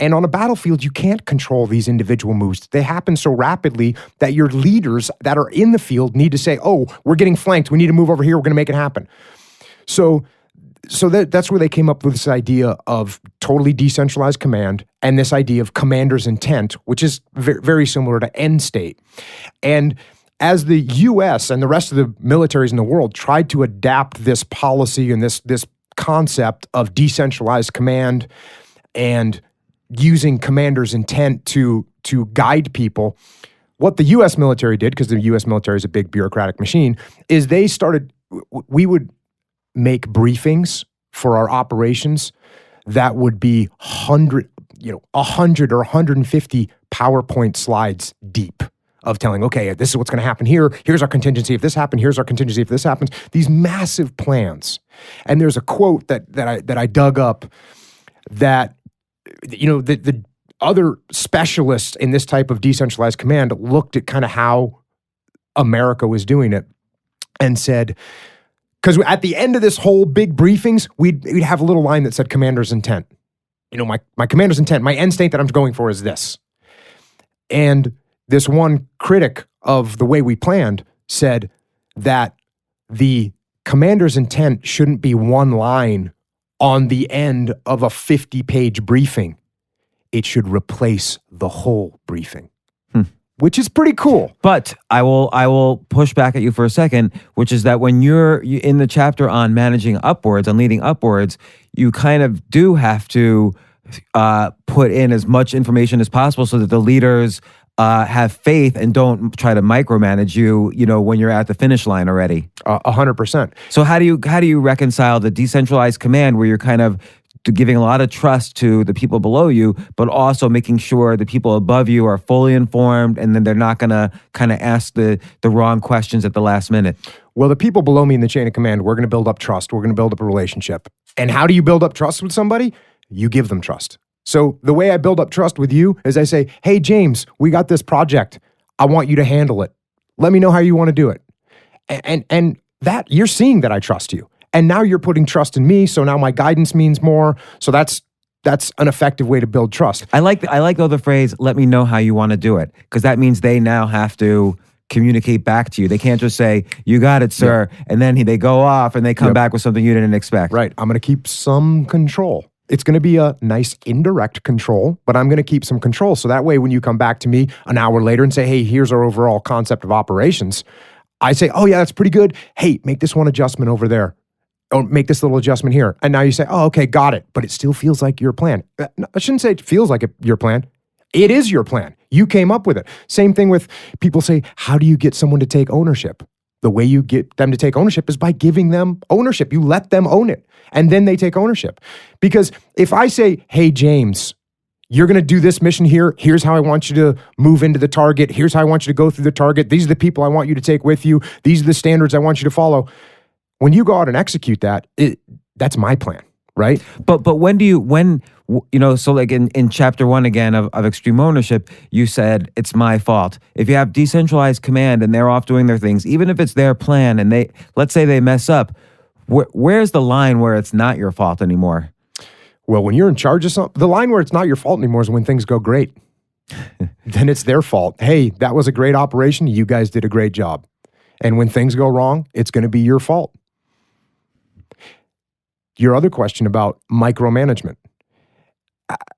And on a battlefield, you can't control these individual moves. They happen so rapidly that your leaders that are in the field need to say, oh, we're getting flanked. We need to move over here. We're going to make it happen. So that's where they came up with this idea of totally decentralized command and this idea of commander's intent, which is very similar to end state. And as the U.S. and the rest of the militaries in the world tried to adapt this policy and this concept of decentralized command and using commander's intent to guide people, what the U.S. military did, because the U.S. military is a big bureaucratic machine, is we would make briefings for our operations that would be 100 or 150 PowerPoint slides deep of telling, okay, this is what's going to happen here. Here's our contingency if this happened. Here's our contingency if this happens. These massive plans. And there's a quote that I dug up that the other specialists in this type of decentralized command looked at kind of how America was doing it and said, because at the end of this whole big briefings, we'd have a little line that said commander's intent. My commander's intent, my end state that I'm going for is this. And this one critic of the way we planned said that the commander's intent shouldn't be one line on the end of a 50-page briefing. It should replace the whole briefing, which is pretty cool. But I will push back at you for a second, which is that when you're in the chapter on managing upwards, on leading upwards, you kind of do have to put in as much information as possible so that the leaders have faith and don't try to micromanage you, when you're at the finish line already. 100%. So how do you reconcile the decentralized command where you're kind of giving a lot of trust to the people below you, but also making sure the people above you are fully informed and then they're not going to kind of ask the wrong questions at the last minute? Well, the people below me in the chain of command, we're going to build up trust. We're going to build up a relationship. And how do you build up trust with somebody? You give them trust. So the way I build up trust with you is I say, hey, James, we got this project. I want you to handle it. Let me know how you want to do it. And that you're seeing that I trust you. And now you're putting trust in me. So now my guidance means more. So that's an effective way to build trust. I like though the phrase, let me know how you want to do it. Because that means they now have to communicate back to you. They can't just say, you got it, sir. Yep. And then they go off and they come back with something you didn't expect. Right. I'm going to keep some control. It's going to be a nice indirect control, but I'm going to keep some control. So that way, when you come back to me an hour later and say, hey, here's our overall concept of operations, I say, oh yeah, that's pretty good. Hey, make this one adjustment over there. Or make this little adjustment here. And now you say, oh, okay, got it. But it still feels like your plan. I shouldn't say it feels like your plan. It is your plan. You came up with it. Same thing with people say, how do you get someone to take ownership? The way you get them to take ownership is by giving them ownership. You let them own it. And then they take ownership. Because if I say, hey, James, you're going to do this mission here. Here's how I want you to move into the target. Here's how I want you to go through the target. These are the people I want you to take with you. These are the standards I want you to follow. When you go out and execute that, that's my plan, right? But so like in chapter 1 again of Extreme Ownership, you said it's my fault. If you have decentralized command and they're off doing their things, even if it's their plan and let's say they mess up, where's the line where it's not your fault anymore? Well, when you're in charge of something, the line where it's not your fault anymore is when things go great. Then it's their fault. Hey, that was a great operation. You guys did a great job. And when things go wrong, it's going to be your fault. Your other question about micromanagement.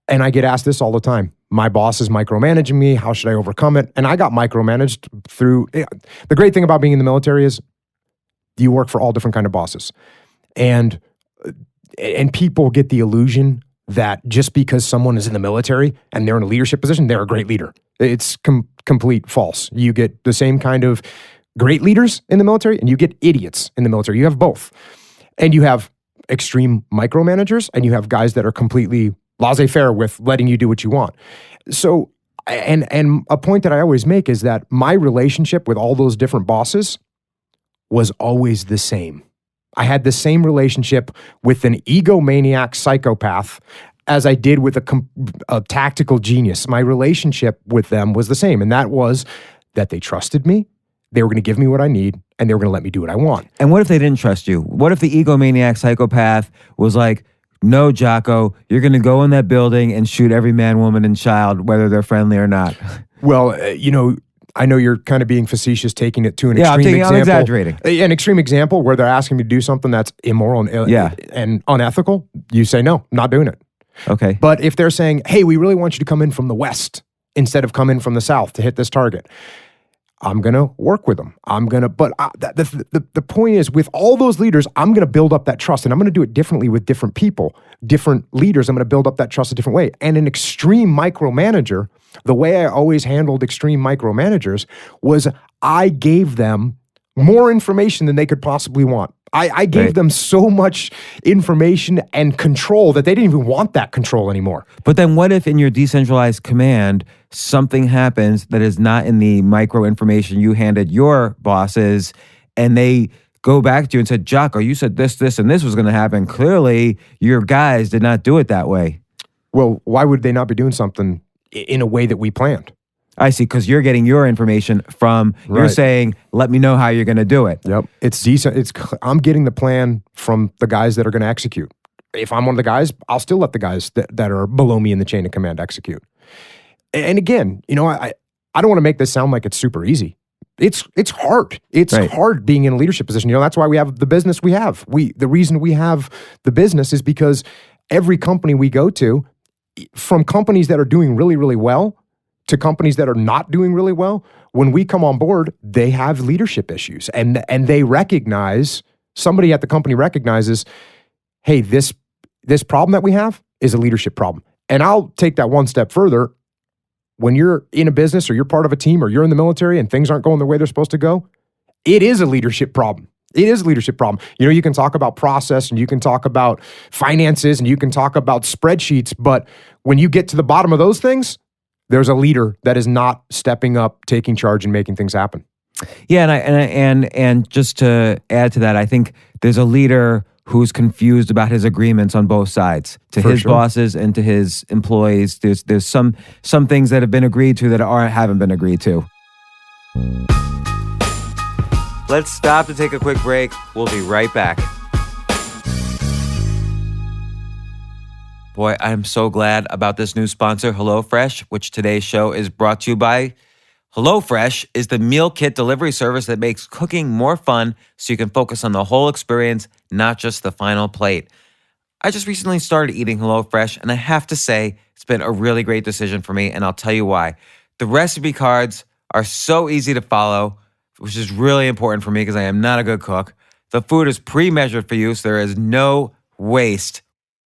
And I get asked this all the time. My boss is micromanaging me. How should I overcome it? And I got micromanaged through... The great thing about being in the military is you work for all different kind of bosses. And people get the illusion that just because someone is in the military and they're in a leadership position, they're a great leader. It's complete false. You get the same kind of great leaders in the military and you get idiots in the military. You have both. And you have extreme micromanagers and you have guys that are completely laissez-faire with letting you do what you want. So, and a point that I always make is that my relationship with all those different bosses was always the same. I had the same relationship with an egomaniac psychopath as I did with a tactical genius. My relationship with them was the same, and that was that they trusted me, they were going to give me what I need, and they were going to let me do what I want. And what if they didn't trust you? What if the egomaniac psychopath was like, no, Jocko, you're going to go in that building and shoot every man, woman, and child, whether they're friendly or not? Well, I know you're kind of being facetious, taking it to an extreme example. I'm exaggerating. An extreme example where they're asking me to do something that's immoral and unethical. You say, no, not doing it. Okay. But if they're saying, hey, we really want you to come in from the west instead of come in from the south to hit this target, I'm going to work with them. The point is, with all those leaders, I'm going to build up that trust, and I'm going to do it differently with different people, different leaders. I'm going to build up that trust a different way. And an extreme micromanager, the way I always handled extreme micromanagers was I gave them more information than they could possibly want. I gave them so much information and control that they didn't even want that control anymore. But then what if in your decentralized command, something happens that is not in the micro information you handed your bosses, and they go back to you and said, Jocko, you said this, and this was going to happen. Clearly, your guys did not do it that way. Well, why would they not be doing something in a way that we planned? I see, because you're getting your information from, you're saying, let me know how you're going to do it. Yep. It's decent. I'm getting the plan from the guys that are going to execute. If I'm one of the guys, I'll still let the guys that are below me in the chain of command execute. And again, I don't want to make this sound like it's super easy. It's hard. It's hard being in a leadership position. That's why we have the business we have. The reason we have the business is because every company we go to, from companies that are doing really, really well to companies that are not doing really well, when we come on board, they have leadership issues. And they recognize, somebody at the company recognizes, hey, this problem that we have is a leadership problem. And I'll take that one step further. When you're in a business or you're part of a team or you're in the military and things aren't going the way they're supposed to go, it is a leadership problem. It is a leadership problem. You can talk about process and you can talk about finances and you can talk about spreadsheets, but when you get to the bottom of those things, there's a leader that is not stepping up, taking charge, and making things happen. Yeah, and just to add to that, I think there's a leader who's confused about his agreements on both sides, to his bosses and to his employees. There's some things that have been agreed to that haven't been agreed to. Let's stop to take a quick break. We'll be right back. Boy, I'm so glad about this new sponsor, HelloFresh, which today's show is brought to you by. HelloFresh is the meal kit delivery service that makes cooking more fun so you can focus on the whole experience, not just the final plate. I just recently started eating HelloFresh, and I have to say, it's been a really great decision for me, and I'll tell you why. The recipe cards are so easy to follow, which is really important for me because I am not a good cook. The food is pre-measured for you, so there is no waste.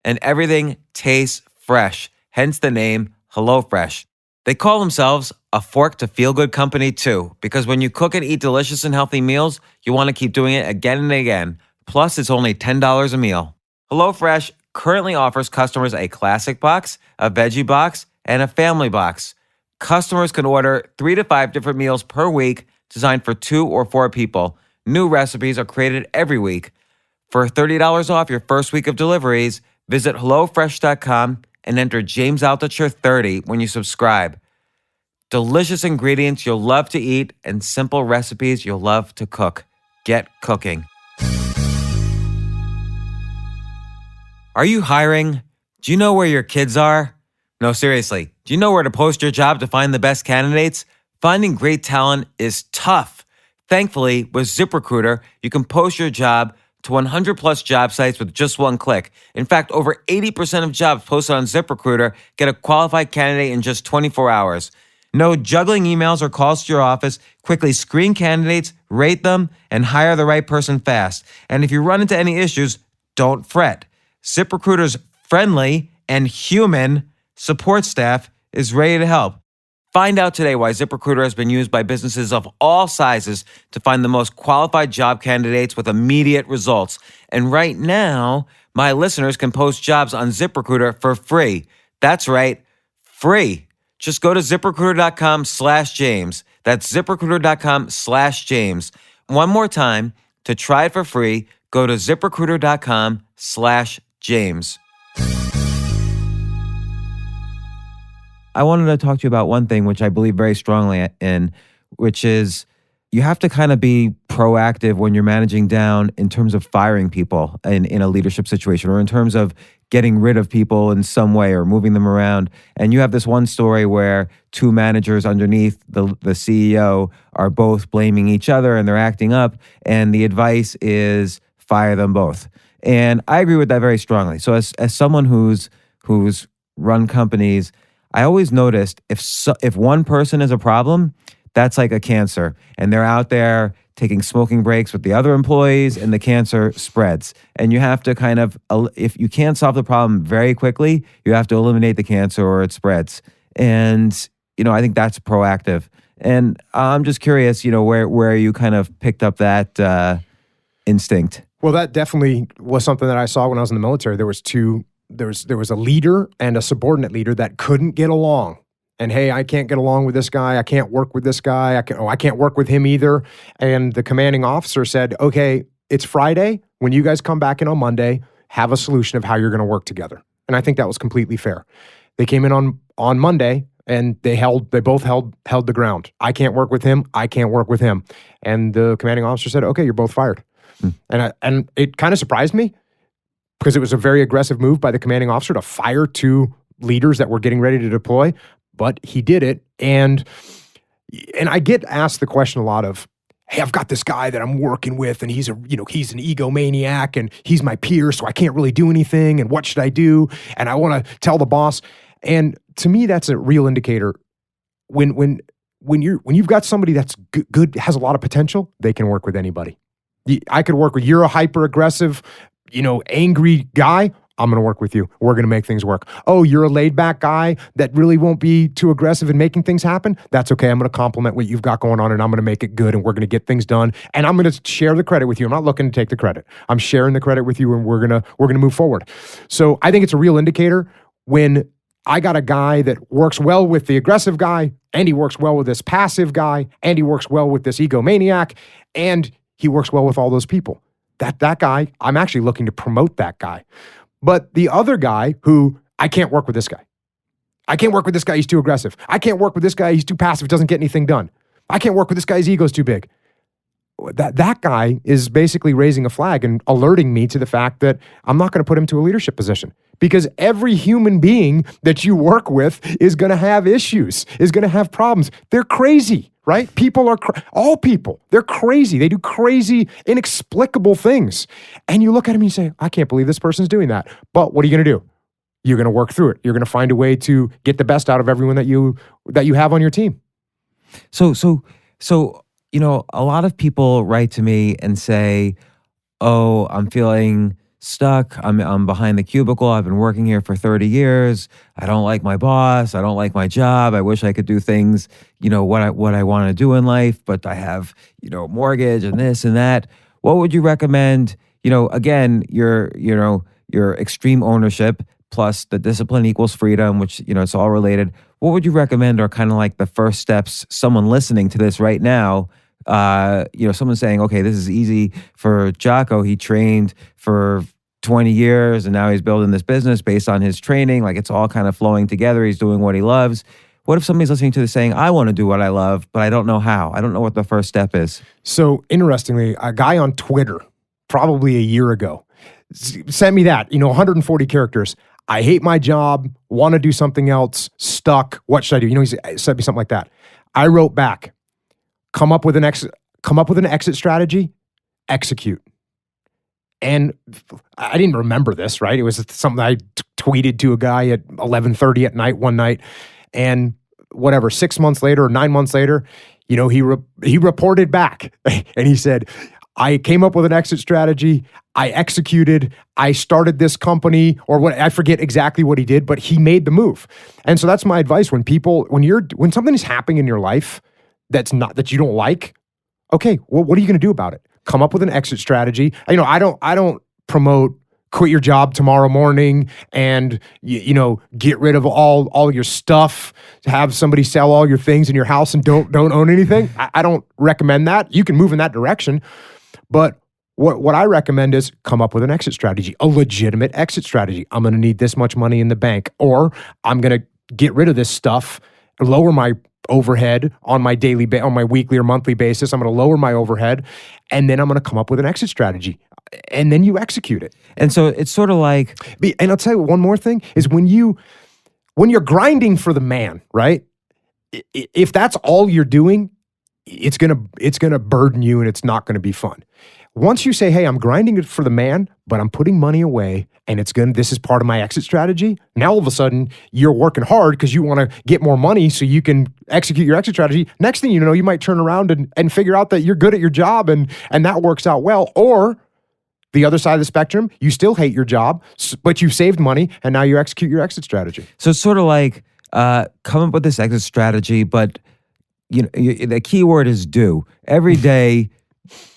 And everything tastes fresh, hence the name HelloFresh. They call themselves a fork to feel good company too, because when you cook and eat delicious and healthy meals, you want to keep doing it again and again. Plus, it's only $10 a meal. HelloFresh currently offers customers a classic box, a veggie box, and a family box. Customers can order 3 to 5 different meals per week designed for 2 or 4 people. New recipes are created every week. For $30 off your first week of deliveries, visit HelloFresh.com and enter James Altucher 30 when you subscribe. Delicious ingredients you'll love to eat and simple recipes you'll love to cook. Get cooking. Are you hiring? Do you know where your kids are? No, seriously. Do you know where to post your job to find the best candidates? Finding great talent is tough. Thankfully, with ZipRecruiter, you can post your job to 100 plus job sites with just one click. In fact, over 80% of jobs posted on ZipRecruiter get a qualified candidate in just 24 hours. No juggling emails or calls to your office. Quickly screen candidates, rate them, and hire the right person fast. And if you run into any issues, don't fret. ZipRecruiter's friendly and human support staff is ready to help. Find out today why ZipRecruiter has been used by businesses of all sizes to find the most qualified job candidates with immediate results. And right now, my listeners can post jobs on ZipRecruiter for free. That's right, free. Just go to ZipRecruiter.com/James. That's ZipRecruiter.com/James. One more time, to try it for free, go to ZipRecruiter.com/James. I wanted to talk to you about one thing, which I believe very strongly in, which is you have to kind of be proactive when you're managing down in terms of firing people in a leadership situation, or in terms of getting rid of people in some way or moving them around. And you have this one story where two managers underneath the CEO are both blaming each other and they're acting up, and the advice is fire them both. And I agree with that very strongly. So as someone who's run companies, I always noticed if one person is a problem, that's like a cancer, and they're out there taking smoking breaks with the other employees, and the cancer spreads. And you have to kind of, if you can't solve the problem very quickly, you have to eliminate the cancer or it spreads. And, I think that's proactive. And I'm just curious, where you kind of picked up that instinct. Well, that definitely was something that I saw when I was in the military. There was a leader and a subordinate leader that couldn't get along. And hey, I can't get along with this guy. I can't work with this guy. I can't work with him either. And the commanding officer said, okay, it's Friday. When you guys come back in on Monday, have a solution of how you're going to work together. And I think that was completely fair. They came in on Monday and they both held the ground. I can't work with him. I can't work with him. And the commanding officer said, okay, you're both fired. And it kind of surprised me, because it was a very aggressive move by the commanding officer to fire two leaders that were getting ready to deploy. But he did it. And I get asked the question a lot of, hey, I've got this guy that I'm working with, and he's an egomaniac, and he's my peer, so I can't really do anything, and what should I do? And I want to tell the boss. And to me, that's a real indicator. When you've got somebody that's good, has a lot of potential, they can work with anybody. I could work with, you're a hyper aggressive, angry guy. I'm going to work with you. We're going to make things work. Oh, you're a laid back guy that really won't be too aggressive in making things happen. That's okay. I'm going to compliment what you've got going on, and I'm going to make it good, and we're going to get things done. And I'm going to share the credit with you. I'm not looking to take the credit. I'm sharing the credit with you, and we're going to move forward. So I think it's a real indicator when I got a guy that works well with the aggressive guy, and he works well with this passive guy, and he works well with this egomaniac, and he works well with all those people. That guy, I'm actually looking to promote that guy. But the other guy who, I can't work with this guy. I can't work with this guy, he's too aggressive. I can't work with this guy, he's too passive, doesn't get anything done. I can't work with this guy, his ego's too big. That guy is basically raising a flag and alerting me to the fact that I'm not going to put him to a leadership position. Because every human being that you work with is going to have issues, is going to have problems. They're crazy, right? People are, all people, they're crazy. They do crazy, inexplicable things. And you look at them and you say, I can't believe this person's doing that. But what are you going to do? You're going to work through it. You're going to find a way to get the best out of everyone that you have on your team. So, a lot of people write to me and say, oh, I'm feeling stuck. I'm behind the cubicle. I've been working here for 30 years. I don't like my boss. I don't like my job. I wish I could do things, what I want to do in life, but I have, mortgage and this and that. What would you recommend? Again, your extreme ownership plus the discipline equals freedom, which, it's all related. What would you recommend are kind of like the first steps, someone listening to this right now, someone saying, okay, this is easy for Jocko. He trained for 20 years and now he's building this business based on his training. Like, it's all kind of flowing together. He's doing what he loves. What if somebody's listening to this saying, I want to do what I love, but I don't know how? I don't know what the first step is. So interestingly, a guy on Twitter, probably a year ago, sent me that, 140 characters. I hate my job, want to do something else, stuck. What should I do? He sent me something like that. I wrote back, come up with an exit strategy, execute. And I didn't remember this, right? It was something I tweeted to a guy at 11:30 at night one night. And whatever, 6 months later or 9 months later, he reported back and he said, I came up with an exit strategy. I executed. I started this company, or what, I forget exactly what he did, but he made the move. And so that's my advice when something is happening in your life that you don't like, okay, well, what are you going to do about it? Come up with an exit strategy. I don't promote quit your job tomorrow morning and get rid of all your stuff, have somebody sell all your things in your house and don't own anything. I don't recommend that. You can move in that direction. But what I recommend is come up with an exit strategy, a legitimate exit strategy. I'm going to need this much money in the bank, or I'm going to get rid of this stuff, lower my overhead on my on my weekly or monthly basis. I'm going to lower my overhead, and then I'm going to come up with an exit strategy, and then you execute it. And so it's sort of like, and I'll tell you one more thing is when you're grinding for the man, right? If that's all you're doing, it's gonna burden you and it's not gonna be fun. Once you say, hey, I'm grinding it for the man, but I'm putting money away and this is part of my exit strategy. Now all of a sudden you're working hard because you want to get more money so you can execute your exit strategy. Next thing you know, you might turn around and figure out that you're good at your job and that works out well. Or the other side of the spectrum, you still hate your job, but you saved money and now you execute your exit strategy. So it's sort of like come up with this exit strategy, but the key word is do. Every day,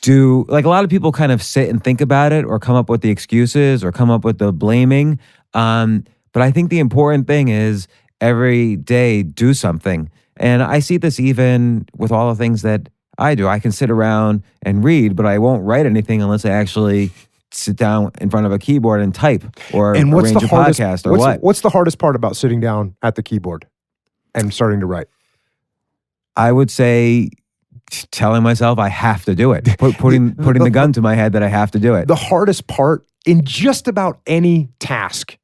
do. Like a lot of people kind of sit and think about it or come up with the excuses or come up with the blaming. But I think the important thing is every day do something. And I see this even with all the things that I do. I can sit around and read, but I won't write anything unless I actually sit down in front of a keyboard and type or arrange a podcast or what. What's the hardest part about sitting down at the keyboard and starting to write? I would say telling myself I have to do it, putting the gun to my head that I have to do it. The hardest part in just about any task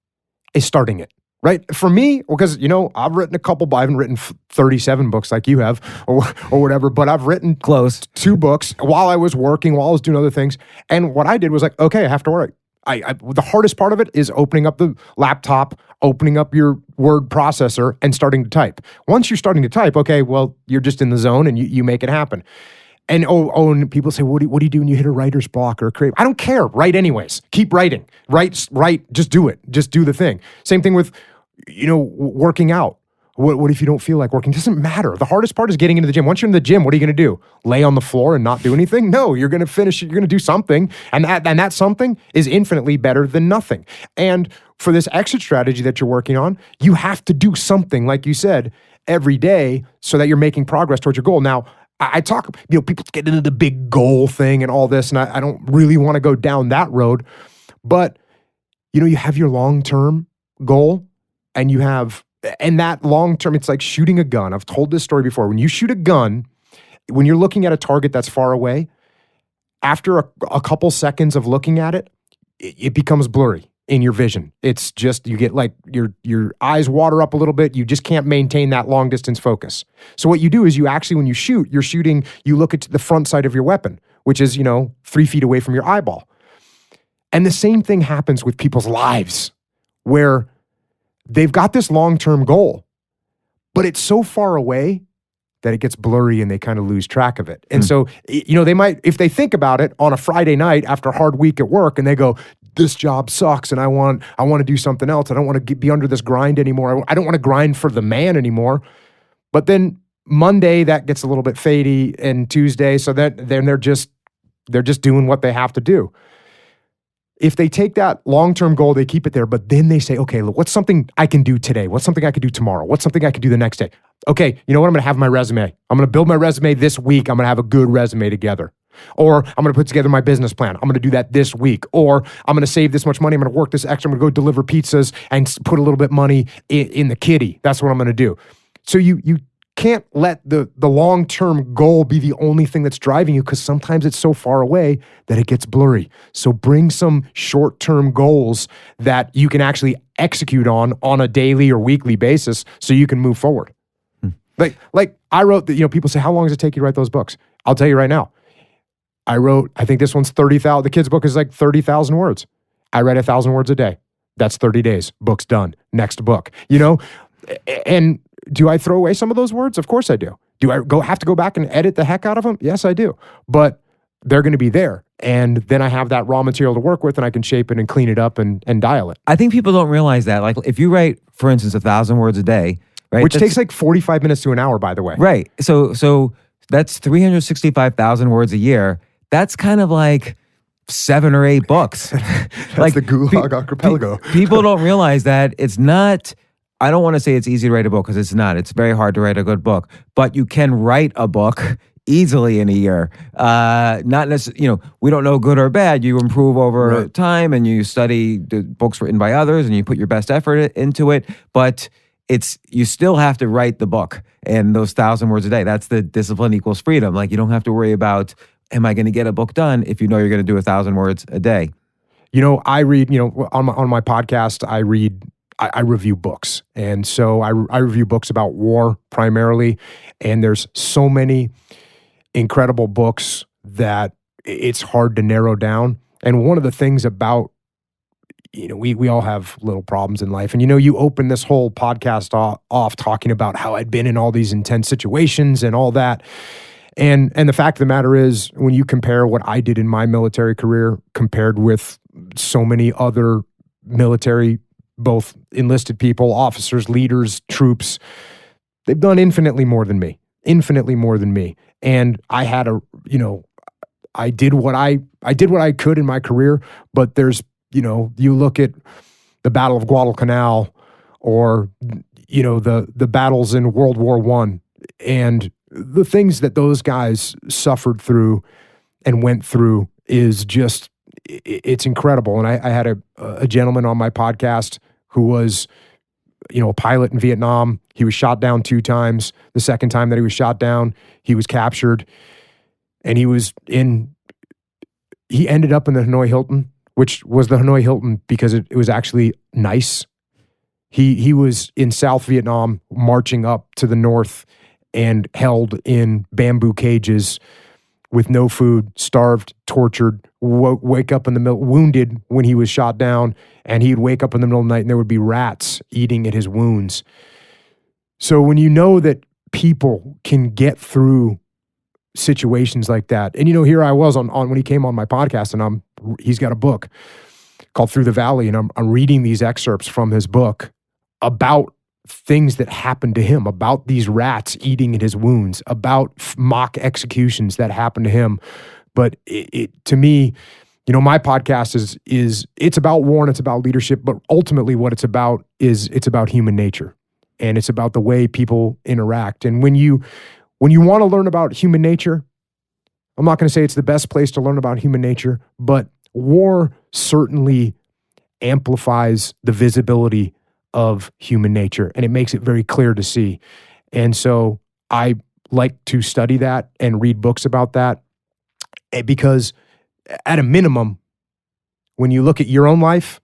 is starting it, right? For me, because, I've written a couple, but I haven't written 37 books like you have or whatever, but I've written close 2 books while I was working, while I was doing other things. And what I did was like, okay, I have to write. The hardest part of it is opening up the laptop, opening up your word processor and starting to type. Once you're starting to type, okay, well, you're just in the zone and you make it happen. And and people say, what do you do when you hit a writer's block or a creative? I don't care. Write anyways. Keep writing. Write. Just do it. Just do the thing. Same thing with, working out. What if you don't feel like working? It doesn't matter. The hardest part is getting into the gym. Once you're in the gym, what are you going to do? Lay on the floor and not do anything? No, you're going to finish. You're going to do something. And that something is infinitely better than nothing. And for this exit strategy that you're working on, you have to do something, like you said, every day so that you're making progress towards your goal. Now, I talk, people get into the big goal thing and all this, and I don't really want to go down that road. But, you have your long-term goal and that long-term, it's like shooting a gun. I've told this story before. When you shoot a gun, when you're looking at a target that's far away, after a couple seconds of looking at it, it becomes blurry in your vision. It's just, you get like your eyes water up a little bit. You just can't maintain that long distance focus. So what you do is when you shoot, you look at the front side of your weapon, which is, 3 feet away from your eyeball. And the same thing happens with people's lives where they've got this long-term goal, but it's so far away that it gets blurry and they kind of lose track of it. And so, they might, if they think about it on a Friday night after a hard week at work and they go, this job sucks and I want to do something else. I don't want to be under this grind anymore. I don't want to grind for the man anymore. But then Monday, that gets a little bit fadey, and Tuesday, so that then they're just doing what they have to do. If they take that long-term goal, they keep it there, but then they say, okay, look, what's something I can do today? What's something I could do tomorrow? What's something I could do the next day? Okay, you know what? I'm going to have my resume. I'm going to build my resume this week. I'm going to have a good resume together. Or I'm going to put together my business plan. I'm going to do that this week. Or I'm going to save this much money. I'm going to work this extra. I'm going to go deliver pizzas and put a little bit money in the kitty. That's what I'm going to do. So you can't let the long-term goal be the only thing that's driving you, because sometimes it's so far away that it gets blurry. So bring some short-term goals that you can actually execute on a daily or weekly basis so you can move forward. Like I wrote, people say, how long does it take you to write those books? I'll tell you right now. I think this one's 30,000. The kid's book is like 30,000 words. I write 1,000 words a day. That's 30 days. Book's done. Next book. And do I throw away some of those words? Of course I do. Do I have to go back and edit the heck out of them? Yes, I do. But they're going to be there. And then I have that raw material to work with, and I can shape it and clean it up and dial it. I think people don't realize that. Like if you write, for instance, 1,000 words a day, right? Which takes like 45 minutes to an hour, by the way. Right. So that's 365,000 words a year. That's kind of like 7 or 8 books. That's like the Gulag Archipelago. People don't realize that it's not, I don't want to say it's easy to write a book because it's not. It's very hard to write a good book, but you can write a book easily in a year. Not necessarily, we don't know good or bad. You improve over time and you study the books written by others and you put your best effort into it, but you still have to write the book and those 1,000 words a day. That's the discipline equals freedom. Like you don't have to worry about, am I going to get a book done if you know you're going to do 1,000 words a day? I read, on my podcast, I review books. And so I review books about war primarily. And there's so many incredible books that it's hard to narrow down. And one of the things about, we all have little problems in life. And, you open this whole podcast off talking about how I'd been in all these intense situations and all that. And the fact of the matter is, when you compare what I did in my military career compared with so many other military, both enlisted people, officers, leaders, troops, they've done infinitely more than me. And I had I did what I could in my career, but there's, you look at the Battle of Guadalcanal or, the battles in World War I, and the things that those guys suffered through and went through is just, it's incredible. And I had a gentleman on my podcast who was, a pilot in Vietnam. He was shot down 2 times. The second time that he was shot down, he was captured, and he ended up in the Hanoi Hilton, which was the Hanoi Hilton because it was actually nice. He was in South Vietnam marching up to the north and held in bamboo cages with no food, starved, tortured, wake up in the middle, wounded when he was shot down, and he'd wake up in the middle of the night and there would be rats eating at his wounds. So when you know that people can get through situations like that, and here I was on when he came on my podcast, and he's got a book called Through the Valley, and I'm reading these excerpts from his book about things that happened to him, about these rats eating at his wounds, about mock executions that happened to him. But it to me, my podcast is it's about war and it's about leadership, but ultimately what it's about is it's about human nature, and it's about the way people interact. And when you want to learn about human nature, I'm not going to say it's the best place to learn about human nature, but war certainly amplifies the visibility of human nature, and it makes it very clear to see. And so I like to study that and read books about that, because at a minimum, when you look at your own life,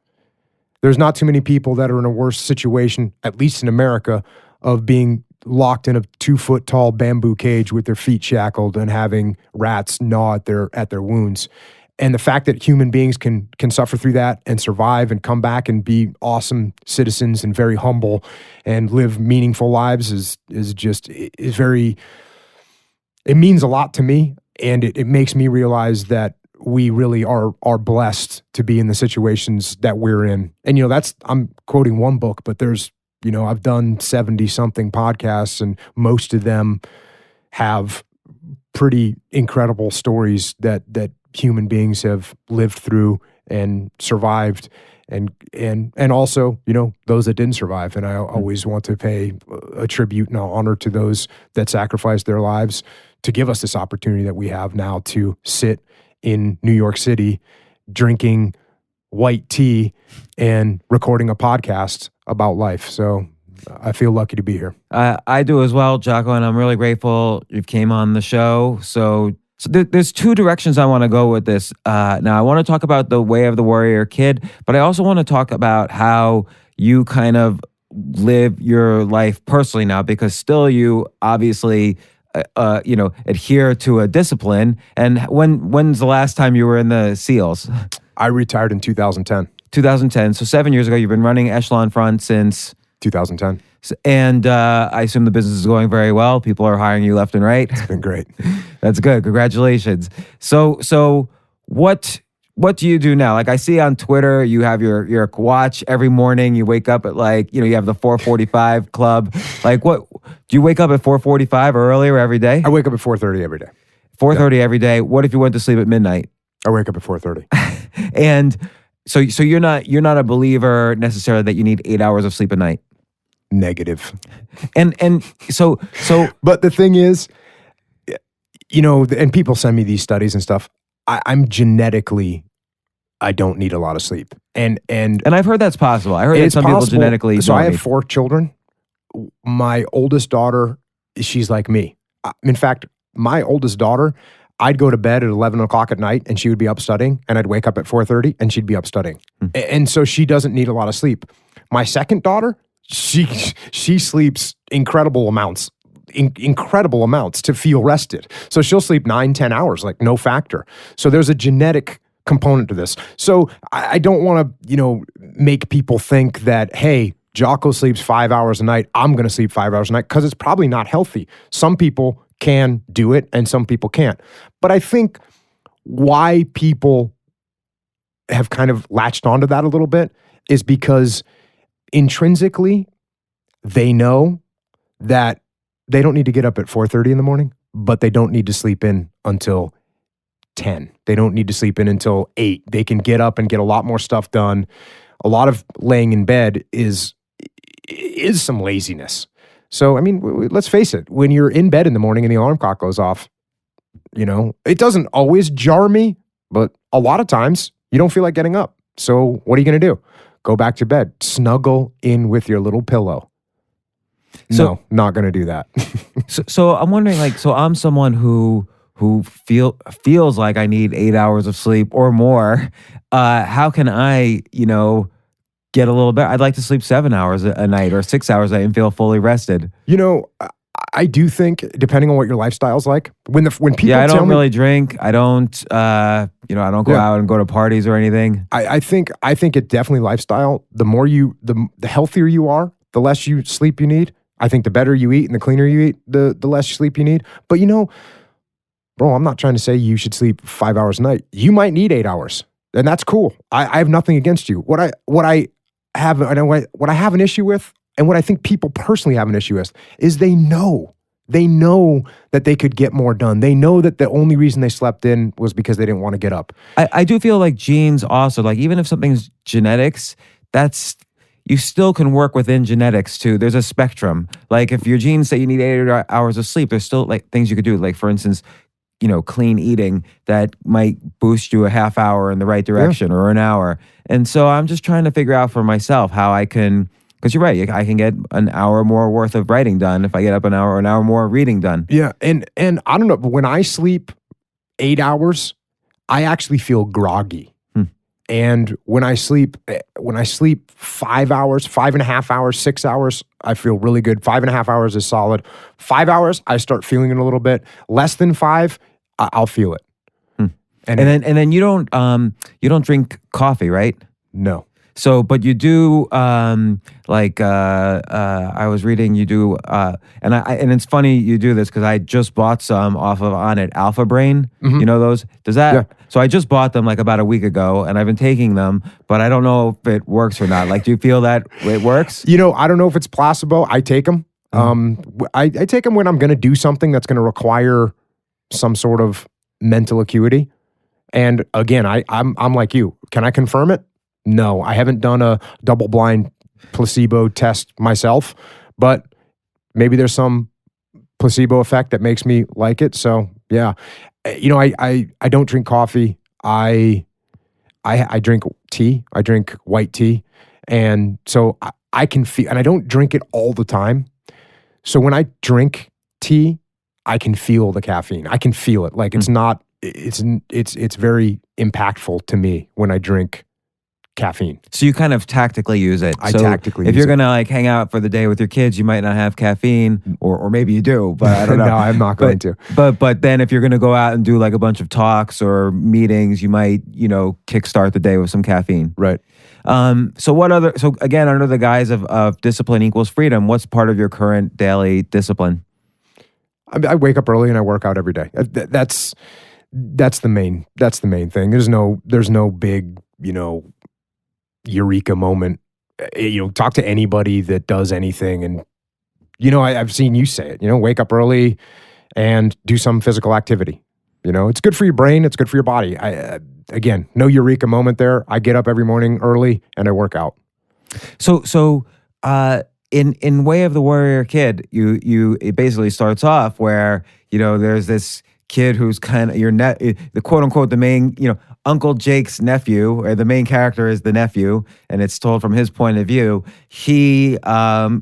there's not too many people that are in a worse situation, at least in America, of being locked in a 2-foot tall bamboo cage with their feet shackled and having rats gnaw at their wounds. And the fact that human beings can suffer through that and survive and come back and be awesome citizens and very humble and live meaningful lives is very, it means a lot to me. And it makes me realize that we really are blessed to be in the situations that we're in. And, I'm quoting one book, but there's, I've done 70 something podcasts, and most of them have pretty incredible stories that human beings have lived through and survived, and also, those that didn't survive. And I always want to pay a tribute and honor to those that sacrificed their lives to give us this opportunity that we have now to sit in New York City, drinking white tea and recording a podcast about life. So I feel lucky to be here. I do as well, Jocko, and I'm really grateful you came on the show. So there's 2 directions I want to go with this. Now, I want to talk about the way of the warrior kid, but I also want to talk about how you kind of live your life personally now, because still you obviously adhere to a discipline. And when's the last time you were in the SEALs? I retired in 2010. 2010. So 7 years ago. You've been running Echelon Front since 2010. And I assume the business is going very well. People are hiring you left and right. It's been great. That's good. Congratulations. So what do you do now? Like I see on Twitter, you have your watch every morning. You wake up at you have the 4:45 club. Like what, do you wake up at 4:45 or earlier every day? I wake up at 4:30 every day. 4:30 every day. What if you went to sleep at midnight? I wake up at 4:30. And so you're not a believer necessarily that you need 8 hours of sleep a night. Negative. And so But the thing is, and people send me these studies and stuff. I'm genetically, I don't need a lot of sleep. And I've heard that's possible. I heard that some people genetically So I don't have 4 children. My oldest daughter, she's like me. In fact, my oldest daughter, I'd go to bed at 11 o'clock at night and she would be up studying, and I'd wake up at 4:30 and she'd be up studying. And so she doesn't need a lot of sleep. My second daughter, she sleeps incredible amounts to feel rested. So she'll sleep 9-10 hours, like no factor. So there's a genetic component to this. So I don't want to, make people think that, hey, Jocko sleeps 5 hours a night, I'm going to sleep 5 hours a night, because it's probably not healthy. Some people can do it and some people can't. But I think why people have kind of latched onto that a little bit is because intrinsically they know that they don't need to get up at 4:30 in the morning, but they don't need to sleep in until 10. They don't need to sleep in until 8. They can get up and get a lot more stuff done. A lot of laying in bed is some laziness. So, I mean, let's face it. When you're in bed in the morning and the alarm clock goes off, it doesn't always jar me, but a lot of times you don't feel like getting up. So what are you going to do? Go back to bed. Snuggle in with your little pillow. No, not going to do that. so I'm wondering, so I'm someone who feels like I need 8 hours of sleep or more. How can I, get a little better? I'd like to sleep 7 hours a night or 6 hours a night and feel fully rested. I do think, depending on what your lifestyle's like, when people I don't really drink. I don't, I don't go out and go to parties or anything. I think it's definitely lifestyle. The healthier you are, the less sleep you need. I think the better you eat and the cleaner you eat, the less sleep you need. But bro, I'm not trying to say you should sleep 5 hours a night. You might need 8 hours, and that's cool. I have nothing against you. What I have an issue with, and what I think people personally have an issue with, is they know that they could get more done. They know that the only reason they slept in was because they didn't want to get up. I do feel like genes also, even if something's genetics, you still can work within genetics too. There's a spectrum. Like if your genes say you need 8 hours of sleep, there's still things you could do. Like for instance, clean eating that might boost you a half hour in the right direction or an hour. And so I'm just trying to figure out for myself how I can, because you're right, I can get an hour more worth of writing done if I get up an hour more reading done. Yeah. And I don't know, but when I sleep 8 hours, I actually feel groggy. And when I sleep 5 hours, 5.5 hours, 6 hours, I feel really good. 5.5 hours is solid. 5 hours, I start feeling it a little bit. Less than 5, I'll feel it. And then you don't drink coffee, right? No. So, but you do, I was reading you do, and it's funny you do this because I just bought some off of Onnit Alpha Brain. Mm-hmm. You know those? Does that? Yeah. So I just bought them about a week ago, and I've been taking them, but I don't know if it works or not. Do you feel that it works? I don't know if it's placebo. I take them. I take them when I'm going to do something that's going to require some sort of mental acuity. And again, I'm like you. Can I confirm it? No, I haven't done a double-blind placebo test myself, but maybe there's some placebo effect that makes me like it. So yeah, I don't drink coffee. I drink tea. I drink white tea, and so I can feel. And I don't drink it all the time. So when I drink tea, I can feel the caffeine. I can feel it. It's not. It's very impactful to me when I drink caffeine. So you kind of tactically use it. If you're gonna hang out for the day with your kids, you might not have caffeine, or maybe you do, but I don't know. No, I'm not going to. But then if you're gonna go out and do a bunch of talks or meetings, you might kickstart the day with some caffeine. Right. So again, under the guise of discipline equals freedom, what's part of your current daily discipline? I wake up early and I work out every day. That's the main thing. There's no big, eureka moment. Talk to anybody that does anything, and I've seen you say it. Wake up early and do some physical activity. It's good for your brain. It's good for your body. Again, no eureka moment there. I get up every morning early and I work out. So, in Way of the Warrior Kid, it basically starts off where there's this kid who's kind of the quote unquote the main Uncle Jake's nephew, or the main character is the nephew, and it's told from his point of view. He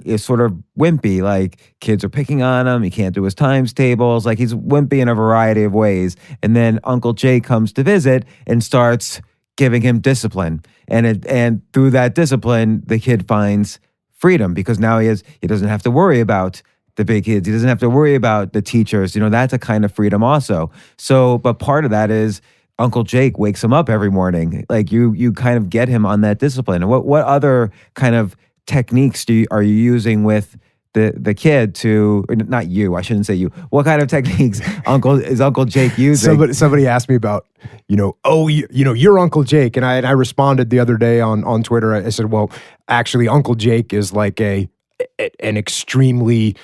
is sort of wimpy, like kids are picking on him. He can't do his times tables. Like he's wimpy in a variety of ways. And then Uncle Jake comes to visit and starts giving him discipline. And through that discipline, the kid finds freedom, because now he doesn't have to worry about the big kids. He doesn't have to worry about the teachers. That's a kind of freedom also. So, but part of that is Uncle Jake wakes him up every morning. Like you kind of get him on that discipline. And what other kind of techniques are you using with the kid to, or not you, I shouldn't say you. What kind of techniques is Uncle Jake using? Somebody asked me about, you're Uncle Jake. And I responded the other day on Twitter. I said, well, actually Uncle Jake is like an extremely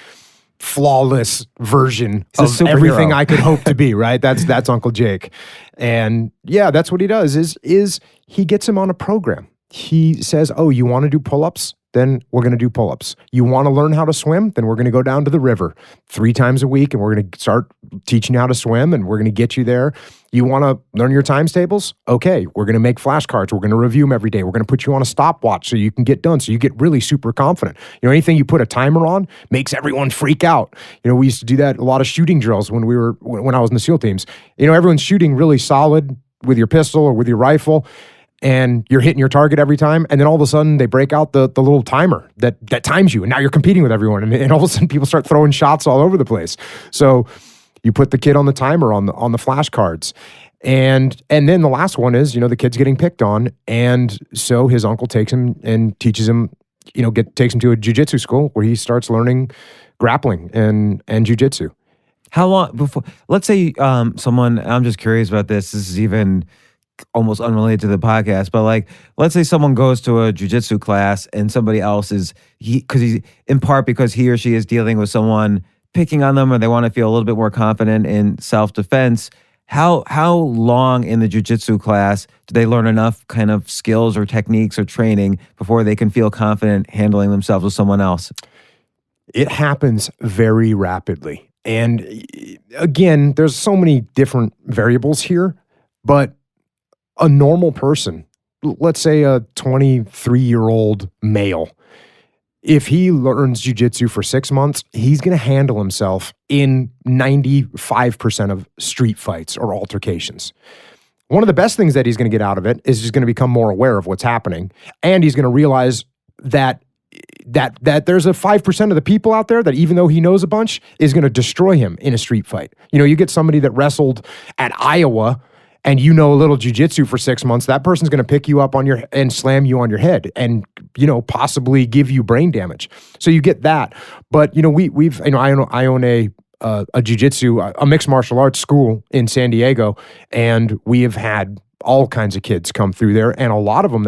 flawless version of everything I could hope to be, right? That's Uncle Jake. And yeah, that's what he does is he gets him on a program. He says, oh, you want to do pull-ups? Then we're going to do pull-ups. You want to learn how to swim? Then we're going to go down to the river 3 times a week and we're going to start teaching you how to swim and we're going to get you there. You want to learn your times tables? Okay, we're going to make flashcards. We're going to review them every day. We're going to put you on a stopwatch so you can get done, so you get really super confident. Anything you put a timer on makes everyone freak out. We used to do that a lot of shooting drills when I was in the SEAL teams. Everyone's shooting really solid with your pistol or with your rifle, and you're hitting your target every time, and then all of a sudden they break out the little timer that times you, and now you're competing with everyone, and all of a sudden people start throwing shots all over the place. So you put the kid on the timer on the flashcards, and then the last one is the kid's getting picked on, and so his uncle takes him and teaches him, takes him to a jiu-jitsu school where he starts learning grappling and jiu-jitsu. How long before? Let's say someone. I'm just curious about this. This is even almost unrelated to the podcast, but like, let's say someone goes to a jiu-jitsu class and somebody else is because he or she is dealing with someone picking on them, or they want to feel a little bit more confident in self-defense. How long in the jiu-jitsu class do they learn enough kind of skills or techniques or training before they can feel confident handling themselves with someone else? It happens very rapidly. And again, there's so many different variables here, but a normal person, let's say a 23-year-old male, if he learns jiu-jitsu for 6 months, he's going to handle himself in 95% of street fights or altercations. One of the best things that he's going to get out of it is he's going to become more aware of what's happening, and he's going to realize that there's a 5% of the people out there that, even though he knows a bunch, is going to destroy him in a street fight. You get somebody that wrestled at Iowa and a little jiu-jitsu for 6 months, that person's going to pick you up and slam you on your head and, possibly give you brain damage. So you get that. But, I own a jiu-jitsu, a mixed martial arts school in San Diego, and we have had all kinds of kids come through there, and a lot of them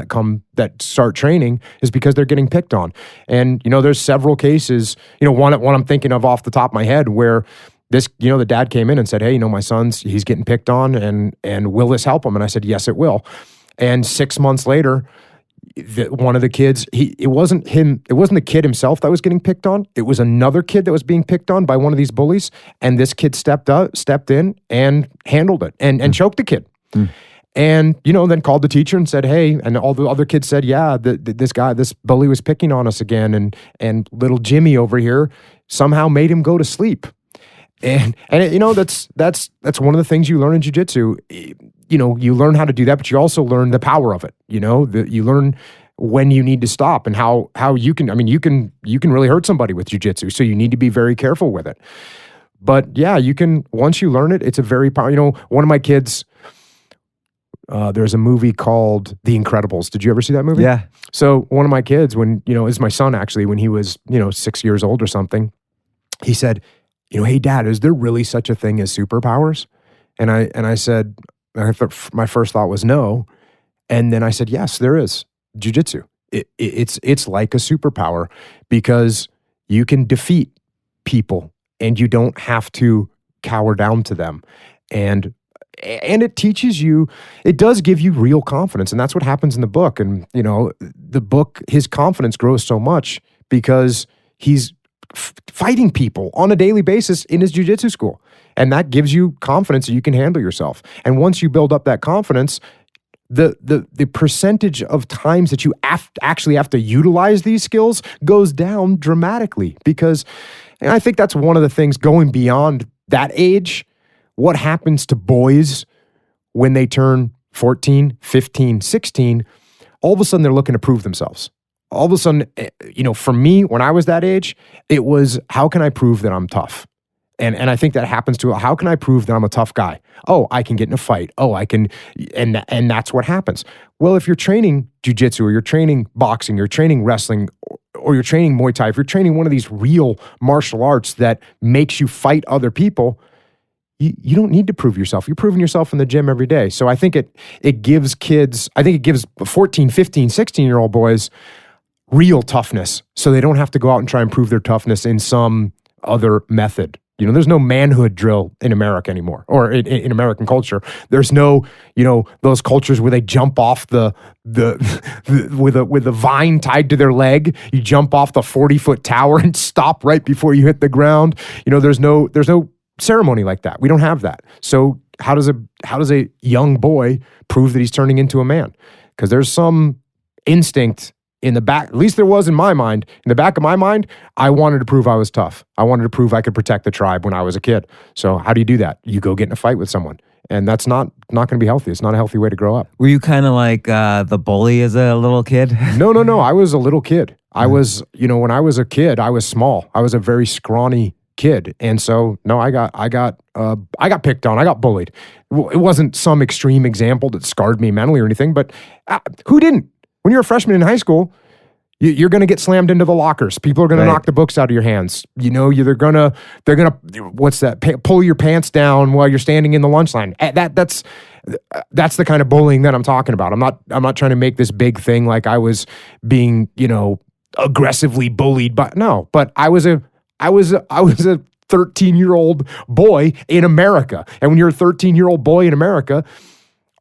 that start training is because they're getting picked on. And, there's several cases, one I'm thinking of off the top of my head where the dad came in and said, hey, my he's getting picked on, and will this help him? And I said, yes, it will. And 6 months later, one of the kids, it wasn't the kid himself that was getting picked on. It was another kid that was being picked on by one of these bullies. And this kid stepped in and handled it and choked the kid. Mm. And, then called the teacher and said, hey, and all the other kids said, yeah, this bully was picking on us again. And little Jimmy over here somehow made him go to sleep. And that's one of the things you learn in jiu-jitsu. You learn how to do that, but you also learn the power of it. You learn when you need to stop and how you can really hurt somebody with jiu-jitsu. So you need to be very careful with it. But yeah, once you learn it, it's a very powerful, one of my kids, there's a movie called The Incredibles. Did you ever see that movie? Yeah. So one of my kids, it's my son actually, when he was, 6 years old or something, he said, hey, Dad, is there really such a thing as superpowers? And I said, my first thought was no. And then I said, yes, there is. Jiu-jitsu. It's like a superpower because you can defeat people and you don't have to cower down to them. And it teaches you, it does give you real confidence. And that's what happens in the book. And, the book, his confidence grows so much because he's fighting people on a daily basis in his jiu-jitsu school. And that gives you confidence that you can handle yourself. And once you build up that confidence, the percentage of times that you actually have to utilize these skills goes down dramatically because, and I think that's one of the things going beyond that age. What happens to boys when they turn 14, 15, 16? All of a sudden, they're looking to prove themselves. All of a sudden, for me, when I was that age, it was, how can I prove that I'm tough? And I think that happens to, how can I prove that I'm a tough guy? Oh, I can get in a fight. Oh, I can, and that's what happens. Well, if you're training jiu-jitsu or you're training boxing, you're training wrestling, or you're training Muay Thai, if you're training one of these real martial arts that makes you fight other people, you don't need to prove yourself. You're proving yourself in the gym every day. So I think it gives kids, I think it gives 14, 15, 16-year-old boys real toughness so they don't have to go out and try and prove their toughness in some other method. There's no manhood drill in America anymore, or in American culture. There's no, those cultures where they jump off the with a vine tied to their leg. You jump off the 40-foot tower and stop right before you hit the ground. There's no ceremony like that. We don't have that. So how does a young boy prove that he's turning into a man? Because there's some instinct in the back, at least there was in my mind. In the back of my mind, I wanted to prove I was tough. I wanted to prove I could protect the tribe when I was a kid. So how do you do that? You go get in a fight with someone. And that's not going to be healthy. It's not a healthy way to grow up. Were you kind of like the bully as a little kid? No. I was a little kid. I was, when I was a kid, I was small. I was a very scrawny kid. And so, no, I got picked on. I got bullied. It wasn't some extreme example that scarred me mentally or anything, but who didn't? When you're a freshman in high school, you're going to get slammed into the lockers. People are going to knock the books out of your hands. They're going to, what's that? Pull your pants down while you're standing in the lunch line. That's the kind of bullying that I'm talking about. I'm not trying to make this big thing like I was being, aggressively bullied, but I was a 13-year-old boy in America. And when you're a 13-year-old boy in America,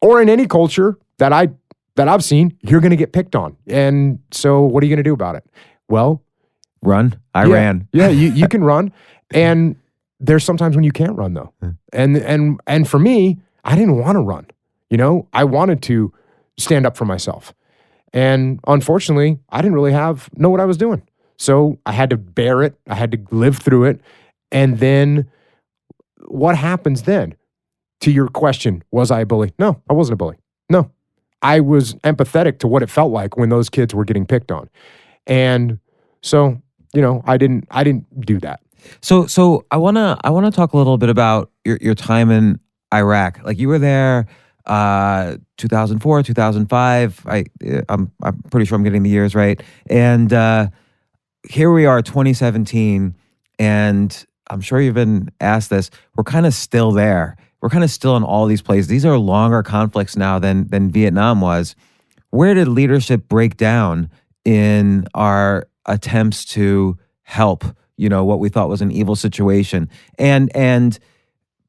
or in any culture that I've seen, you're going to get picked on. And so what are you going to do about it? Well, run. I ran. Yeah, you can run. And there's sometimes when you can't run though. And for me, I didn't want to run. I wanted to stand up for myself. And unfortunately, I didn't really know what I was doing. So I had to bear it. I had to live through it. And then what happens then? To your question, was I a bully? No, I wasn't a bully. No. I was empathetic to what it felt like when those kids were getting picked on. And so, I didn't do that. So I want to talk a little bit about your time in Iraq. Like you were there 2004, 2005. I'm pretty sure I'm getting the years right. And here we are 2017, and I'm sure you've been asked this. We're kind of still there. We're kind of still in all these places. These are longer conflicts now than Vietnam was. Where did leadership break down in our attempts to help, what we thought was an evil situation? And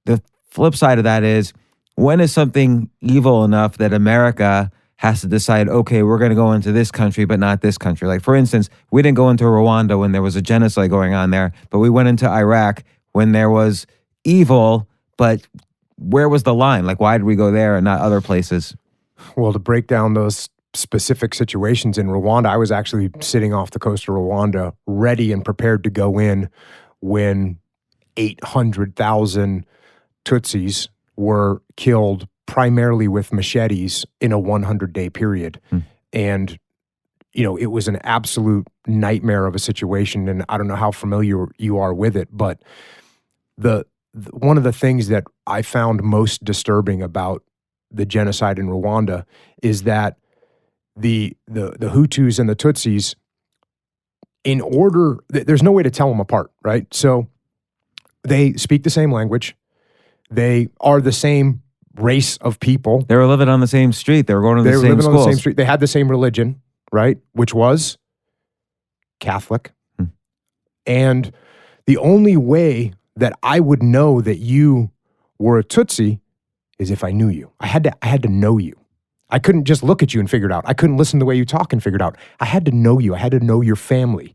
the flip side of that is, when is something evil enough that America has to decide, okay, we're going to go into this country, but not this country? Like, for instance, we didn't go into Rwanda when there was a genocide going on there, but we went into Iraq when there was evil, but where was the line? Like, why did we go there and not other places? Well, to break down those specific situations in Rwanda, I was actually sitting off the coast of Rwanda, ready and prepared to go in when 800,000 Tutsis were killed primarily with machetes in a 100-day period. And, it was an absolute nightmare of a situation. And I don't know how familiar you are with it, but one of the things that I found most disturbing about the genocide in Rwanda is that the Hutus and the Tutsis, there's no way to tell them apart, right? So They speak the same language. They are the same race of people. They were living on the same street. They were going to They the were same living schools. on the same street. They had the same religion, right? Which was Catholic. And the only way that I would know that you were a Tutsi is if I knew you. I had to know you. I couldn't just look at you and figure it out. I couldn't listen to the way you talk and figure it out. I had to know you. I had to know your family.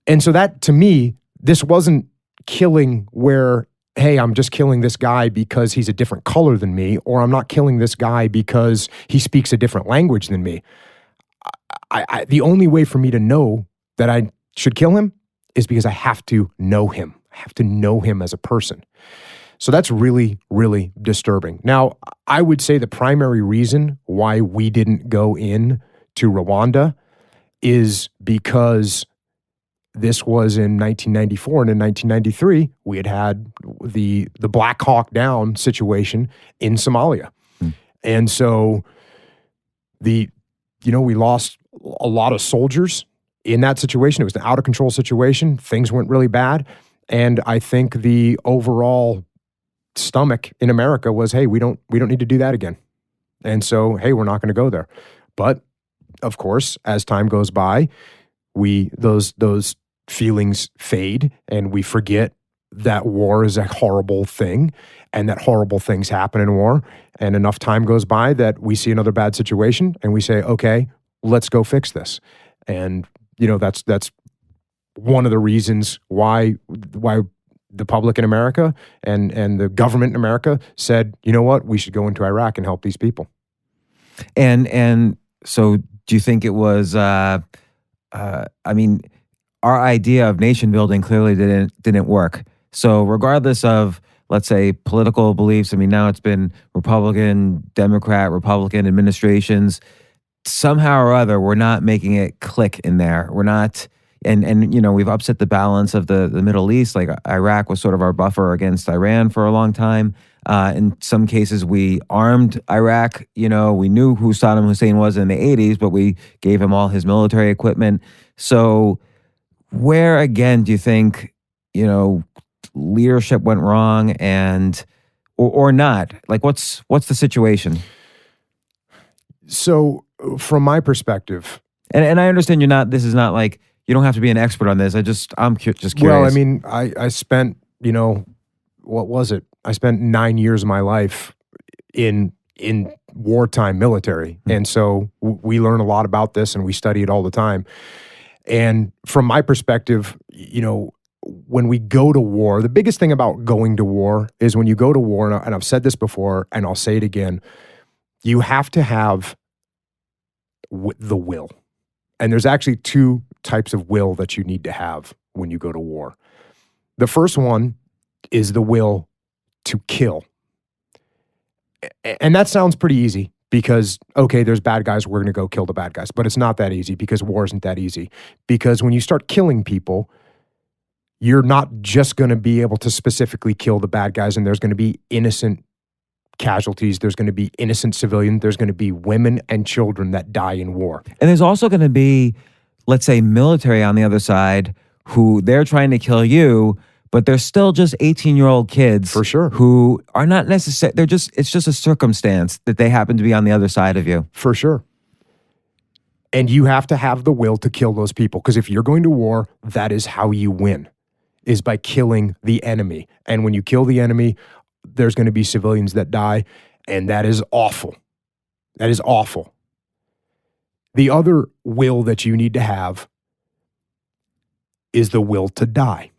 And so that, to me, this wasn't killing where, hey, I'm just killing this guy because he's a different color than me, or I'm not killing this guy because he speaks a different language than me. The only way for me to know that I should kill him is because I have to know him. I have to know him as a person. So that's really, really disturbing. Now, I would say the primary reason why we didn't go in to Rwanda is because this was in 1994, and in 1993, we had the Black Hawk Down situation in Somalia. And so we lost a lot of soldiers in that situation. It was an out of control situation. Things went really bad. And I think the overall stomach in America was, hey, we don't need to do that again. And so, hey, we're not going to go there. But of course, as time goes by, those feelings fade, and we forget that war is a horrible thing and that horrible things happen in war. And enough time goes by that we see another bad situation and we say, okay, let's go fix this. And that's one of the reasons why the public in America and the government in America said, you know what, we should go into Iraq and help these people. And so do you think it was, our idea of nation building clearly didn't work. So regardless of, let's say, political beliefs, now it's been Republican administrations, somehow or other, we're not making it click in there. We're not, and we've upset the balance of the Middle East. Like Iraq was sort of our buffer against Iran for a long time. In some cases, we armed Iraq. We knew who Saddam Hussein was in the 80s, but we gave him all his military equipment. So where, again, do you think, leadership went wrong or not? Like, what's the situation? So from my perspective, and I understand this is not like, you don't have to be an expert on this. I'm just curious. Well, I spent, what was it? I spent 9 years of my life in wartime military. Mm-hmm. And so we learn a lot about this and we study it all the time. And from my perspective, when we go to war, the biggest thing about going to war is when you go to war, and I've said this before and I'll say it again, you have to have the will. And there's actually two types of will that you need to have when you go to war. The first one is the will to kill. And that sounds pretty easy because, okay, there's bad guys, we're going to go kill the bad guys. But it's not that easy because war isn't that easy. Because when you start killing people, you're not just going to be able to specifically kill the bad guys, and there's going to be innocent casualties. There's going to be innocent civilians. There's going to be women and children that die in war. And there's also going to be, let's say, military on the other side who they're trying to kill you, but they're still just 18-year-old kids. For sure. Who are not necessarily, it's just a circumstance that they happen to be on the other side of you. For sure. And you have to have the will to kill those people, because if you're going to war, that is how you win, is by killing the enemy. And when you kill the enemy, there's going to be civilians that die, and that is awful. That is awful. The other will that you need to have is the will to die.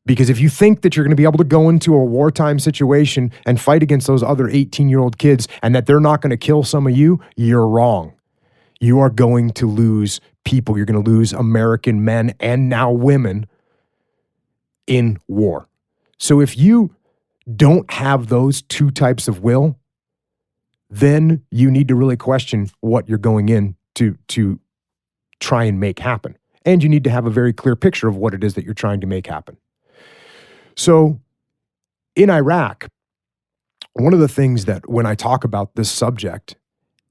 Because if you think that you're going to be able to go into a wartime situation and fight against those other 18-year-old kids and that they're not going to kill some of you, you're wrong. You are going to lose people. You're going to lose American men and now women in war. So if you don't have those two types of will, then you need to really question what you're going in to try and make happen. And you need to have a very clear picture of what it is that you're trying to make happen. So in Iraq, one of the things that when I talk about this subject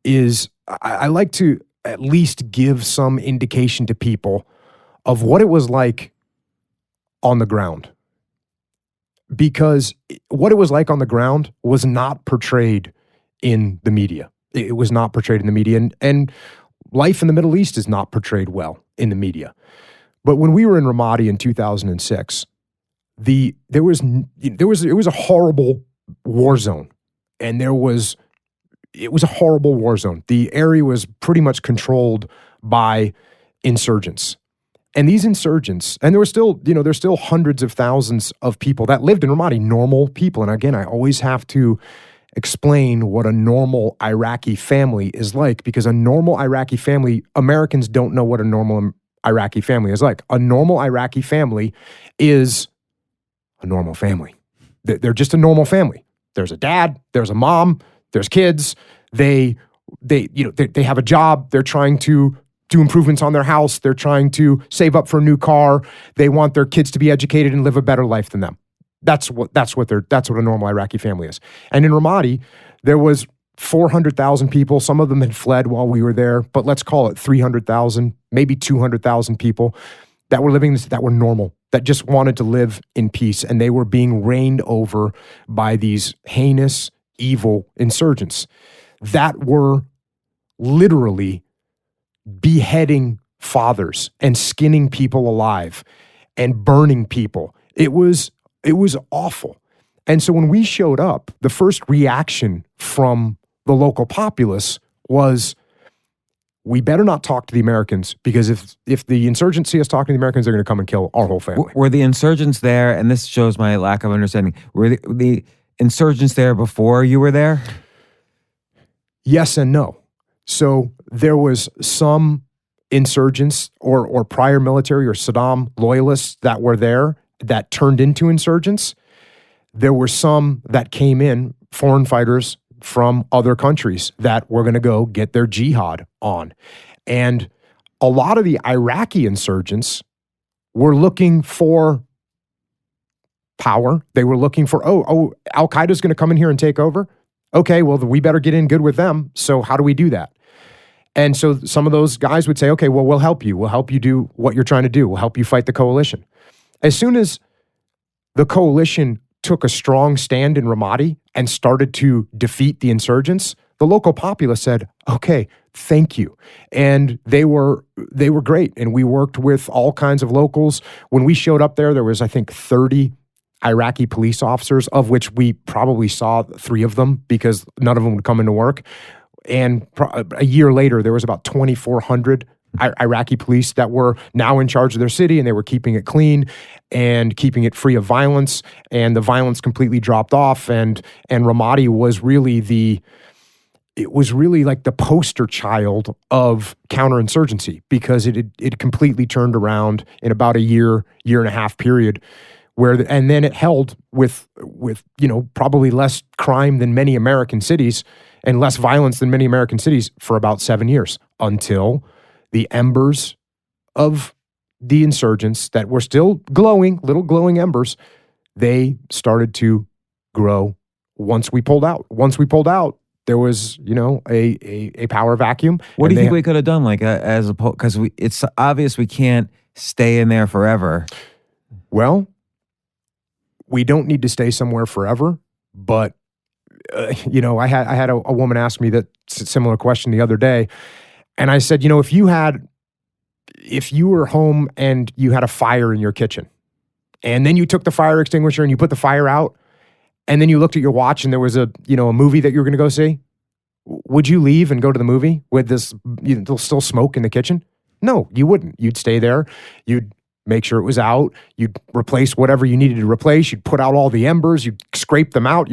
is I like to at least give some indication to people of what it was like on the ground. because what it was like on the ground was not portrayed in the media. It was not portrayed in the media, and life in the Middle East is not portrayed well in the media. But when we were in Ramadi in 2006, it was a horrible war zone, and it was a horrible war zone. The area was pretty much controlled by insurgents. And these insurgents, and there's still hundreds of thousands of people that lived in Ramadi, normal people. And again, I always have to explain what a normal Iraqi family is like, because a normal Iraqi family, Americans don't know what a normal Iraqi family is like. A normal Iraqi family is a normal family. They're just a normal family. There's a dad, there's a mom, there's kids. They have a job. They're trying to do improvements on their house. They're trying to save up for a new car. They want their kids to be educated and live a better life than them. That's what a normal Iraqi family is. And in Ramadi, there was 400,000 people. Some of them had fled while we were there, but let's call it 300,000, maybe 200,000 people that were living that were normal, that just wanted to live in peace, and they were being reigned over by these heinous, evil insurgents that were literally beheading fathers and skinning people alive and burning people. It was awful. And so when we showed up, the first reaction from the local populace was, we better not talk to the Americans, because if the insurgents see us talking to the Americans, they're going to come and kill our whole family. Were the insurgents there, and this shows my lack of understanding, were the insurgents there before you were there? Yes and no. So there was some insurgents or prior military or Saddam loyalists that were there that turned into insurgents. There were some that came in, foreign fighters from other countries that were going to go get their jihad on. And a lot of the Iraqi insurgents were looking for power. They were looking for, Al-Qaeda's going to come in here and take over. Okay, well, we better get in good with them. So how do we do that? And so some of those guys would say, okay, well, we'll help you. We'll help you do what you're trying to do. We'll help you fight the coalition. As soon as the coalition took a strong stand in Ramadi and started to defeat the insurgents, the local populace said, okay, thank you. And they were great. And we worked with all kinds of locals. When we showed up there was, I think, 30 Iraqi police officers, of which we probably saw 3 of them because none of them would come into work. And a year later, there was about 2,400 Iraqi police that were now in charge of their city, and they were keeping it clean and keeping it free of violence. And the violence completely dropped off. And Ramadi was really like the poster child of counterinsurgency, because it completely turned around in about a year and a half period. And then it held with probably less crime than many American cities and less violence than many American cities for about 7 years, until the embers of the insurgents that were still glowing, little glowing embers, they started to grow once we pulled out. Once we pulled out, there was, a power vacuum. What do you think we could have done, because it's obvious we can't stay in there forever? Well, we don't need to stay somewhere forever, but I had a woman ask me that similar question the other day, and I said, if you were home and you had a fire in your kitchen, and then you took the fire extinguisher and you put the fire out, and then you looked at your watch and there was a movie that you were going to go see, would you leave and go to the movie with this still smoke in the kitchen? No, you wouldn't. You'd stay there. You'd make sure it was out. You'd replace whatever you needed to replace. You'd put out all the embers. You'd scrape them out.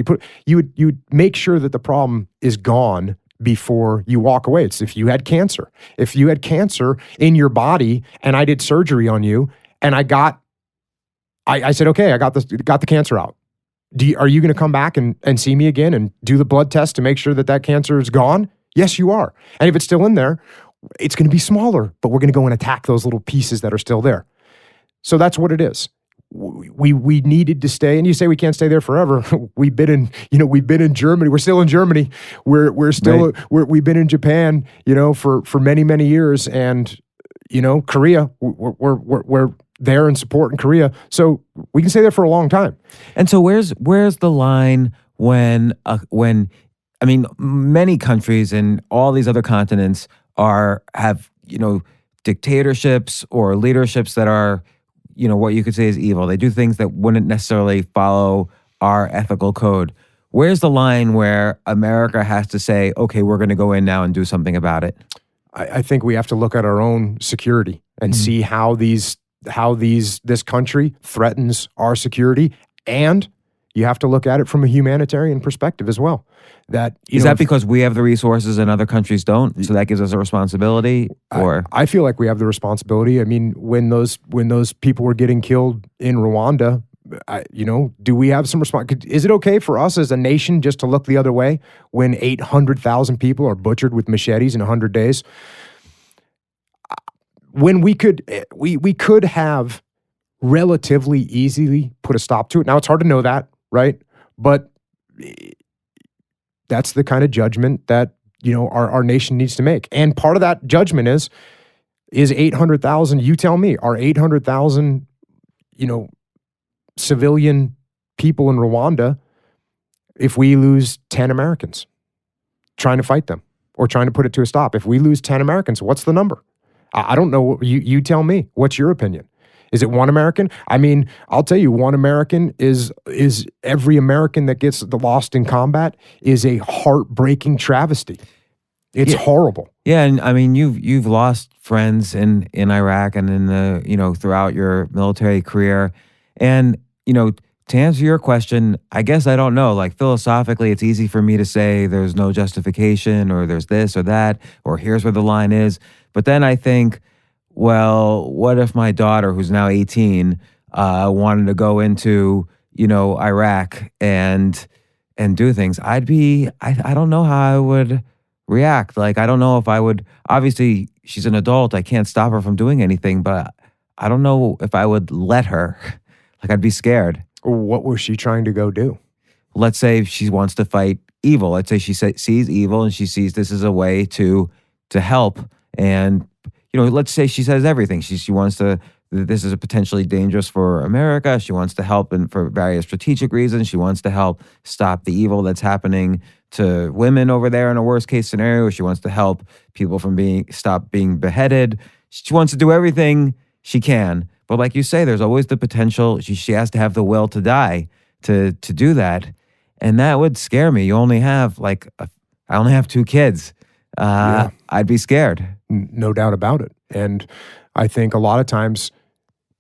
You'd make sure that the problem is gone before you walk away. It's if you had cancer. If you had cancer in your body and I did surgery on you and I said, okay, I got the cancer out. Are you going to come back and see me again and do the blood test to make sure that cancer is gone? Yes, you are. And if it's still in there, it's going to be smaller, but we're going to go and attack those little pieces that are still there. So that's what it is. We needed to stay, and you say we can't stay there forever. We've been in Germany. We're still in Germany. We're still right. We've been in Japan, for many years, and Korea. We're there and support in Korea. So we can stay there for a long time. And so where's the line when I mean, many countries in all these other continents have dictatorships or leaderships that are, what you could say is evil. They do things that wouldn't necessarily follow our ethical code. Where's the line where America has to say, okay, we're going to go in now and do something about it? I think we have to look at our own security and see how this country threatens our security, and you have to look at it from a humanitarian perspective as well. Is that because we have the resources and other countries don't? So that gives us a responsibility? Or I feel like we have the responsibility. I mean, when those people were getting killed in Rwanda, do we have some response? Is it okay for us as a nation just to look the other way when 800,000 people are butchered with machetes in 100 days? When we could have relatively easily put a stop to it. Now, it's hard to know that, right? But that's the kind of judgment that, our nation needs to make. And part of that judgment is 800,000, you tell me, are 800,000, civilian people in Rwanda, if we lose 10 Americans trying to fight them or trying to put it to a stop, if we lose 10 Americans, what's the number? I don't know. You tell me. What's your opinion? Is it one American? I mean, I'll tell you, one American is every American that gets lost in combat is a heartbreaking travesty. It's horrible. Yeah, and I mean, you've lost friends in Iraq and in the throughout your military career, and to answer your question, I guess I don't know. Like philosophically, it's easy for me to say there's no justification or there's this or that or here's where the line is. But then I think, well, what if my daughter, who's now 18, wanted to go into, Iraq and do things? I don't know how I would react. Like, I don't know if I would, obviously she's an adult. I can't stop her from doing anything, but I don't know if I would let her. Like, I'd be scared. What was she trying to go do? Let's say she wants to fight evil. Let's say she sees evil and she sees this is a way to help. And, let's say she says everything. She wants to, this is potentially dangerous for America. She wants to help and for various strategic reasons. She wants to help stop the evil that's happening to women over there in a worst case scenario. She wants to help people from stop being beheaded. She wants to do everything she can. But like you say, there's always the potential. She has to have the will to die to do that. And that would scare me. You only have I only have 2 kids. Yeah. I'd be scared. No doubt about it. And I think a lot of times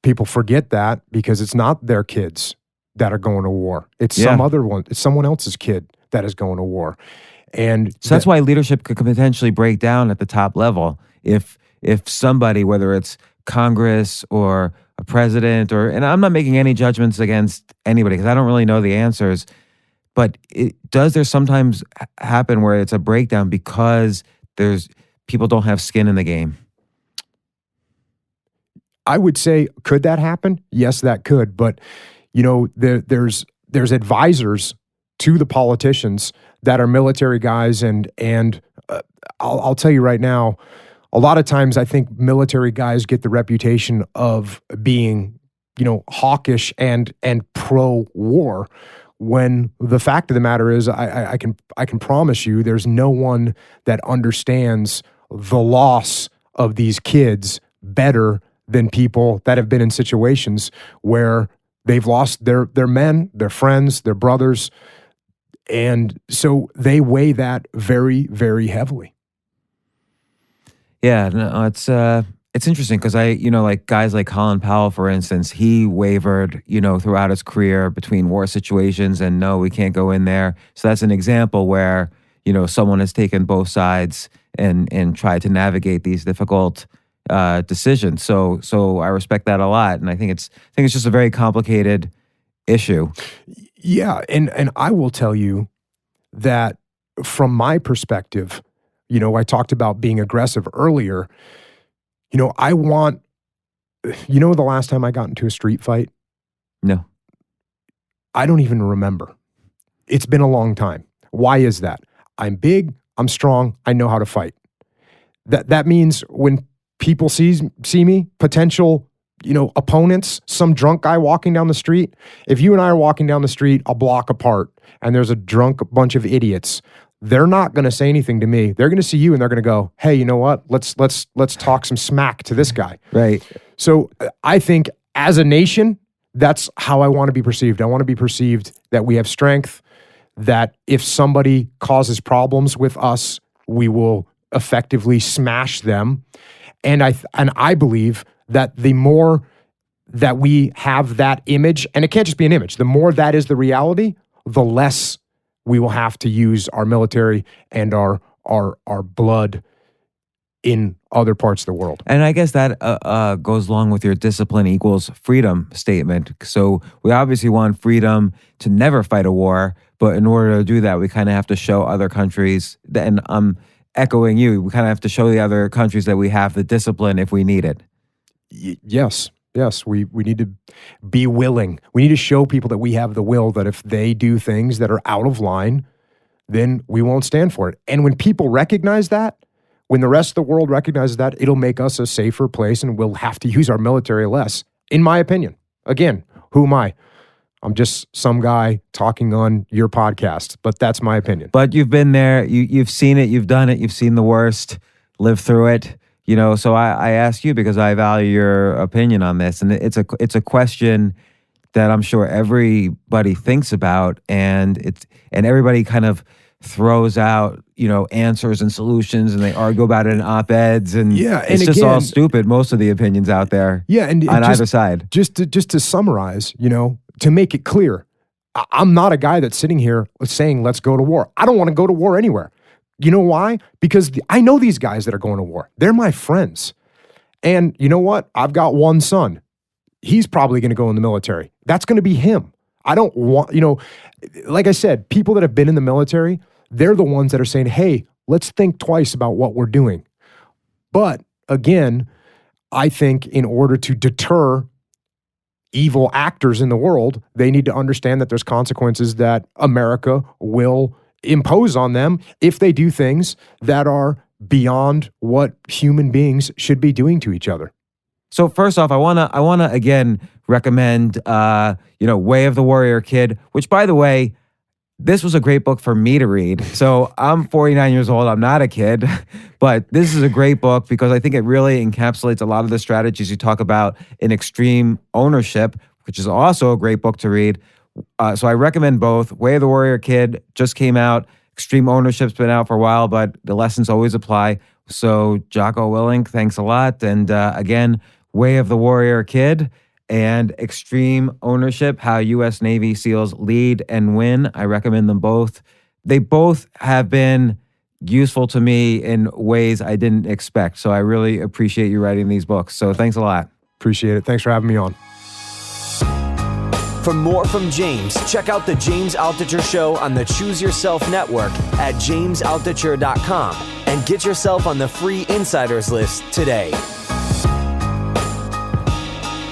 people forget that because it's not their kids that are going to war. It's some other one. It's someone else's kid that is going to war. And so that's why leadership could potentially break down at the top level. If somebody, whether it's Congress or a president, and I'm not making any judgments against anybody because I don't really know the answers, but does there sometimes happen where it's a breakdown because people don't have skin in the game? I would say, could that happen? Yes, that could. But, there's advisors to the politicians that are military guys. And I'll tell you right now, a lot of times I think military guys get the reputation of being, hawkish and pro-war, when the fact of the matter is I can promise you there's no one that understands the loss of these kids better than people that have been in situations where they've lost their men, their friends, their brothers. And so they weigh that very, very heavily. Yeah, no, it's interesting because like guys like Colin Powell, for instance, he wavered, throughout his career between war situations and no, we can't go in there. So that's an example where, someone has taken both sides and tried to navigate these difficult decisions. So I respect that a lot, and I think it's just a very complicated issue. Yeah, and I will tell you that from my perspective, I talked about being aggressive earlier. I want, the last time I got into a street fight? No. I don't even remember. It's been a long time. Why is that? I'm big, I'm strong, I know how to fight. That means when people see me, potential, opponents, some drunk guy walking down the street. If you and I are walking down the street a block apart and there's a drunk bunch of idiots, they're not going to say anything to me. They're going to see you and they're going to go, "Hey, you know what? Let's talk some smack to this guy." Right. So I think as a nation, that's how I want to be perceived. I want to be perceived that we have strength, that if somebody causes problems with us, we will effectively smash them. And I believe that the more that we have that image, and it can't just be an image, the more that is the reality, the less we will have to use our military and our blood in other parts of the world. And I guess that goes along with your discipline equals freedom statement. So we obviously want freedom to never fight a war, but in order to do that, we kind of have to show other countries, and I'm echoing you, we kind of have to show the other countries that we have the discipline if we need it. Yes, we need to be willing. We need to show people that we have the will, that if they do things that are out of line, then we won't stand for it. And when people recognize that, when the rest of the world recognizes that, it'll make us a safer place and we'll have to use our military less, in my opinion. Again, who am I? I'm just some guy talking on your podcast, but that's my opinion. But you've been there, you've seen it, you've done it, you've seen the worst, lived through it. So I ask you because I value your opinion on this, and it's a question that I'm sure everybody thinks about, and everybody kind of throws out answers and solutions, and they argue about it in op-eds, and it's just all stupid. Most of the opinions out there, and on either side. Just to summarize, to make it clear, I'm not a guy that's sitting here saying let's go to war. I don't want to go to war anywhere. You know why? Because I know these guys that are going to war. They're my friends. And you know what? I've got one son. He's probably going to go in the military. That's going to be him. I don't want, like I said, people that have been in the military, they're the ones that are saying, hey, let's think twice about what we're doing. But again, I think in order to deter evil actors in the world, they need to understand that there's consequences that America will impose on them if they do things that are beyond what human beings should be doing to each other. So first off, I wanna again recommend Way of the Warrior Kid, which, by the way, this was a great book for me to read. So I'm 49 years old. I'm not a kid, but this is a great book because I think it really encapsulates a lot of the strategies you talk about in Extreme Ownership, which is also a great book to read. So I recommend both. Way of the Warrior Kid just came out. Extreme Ownership's been out for a while, but the lessons always apply. So Jocko Willink, thanks a lot. And again, Way of the Warrior Kid and Extreme Ownership, How U.S. Navy SEALs Lead and Win. I recommend them both. They both have been useful to me in ways I didn't expect. So I really appreciate you writing these books. So thanks a lot. Appreciate it. Thanks for having me on. For more from James, check out The James Altucher Show on the Choose Yourself Network at jamesaltucher.com and get yourself on the free Insiders list today.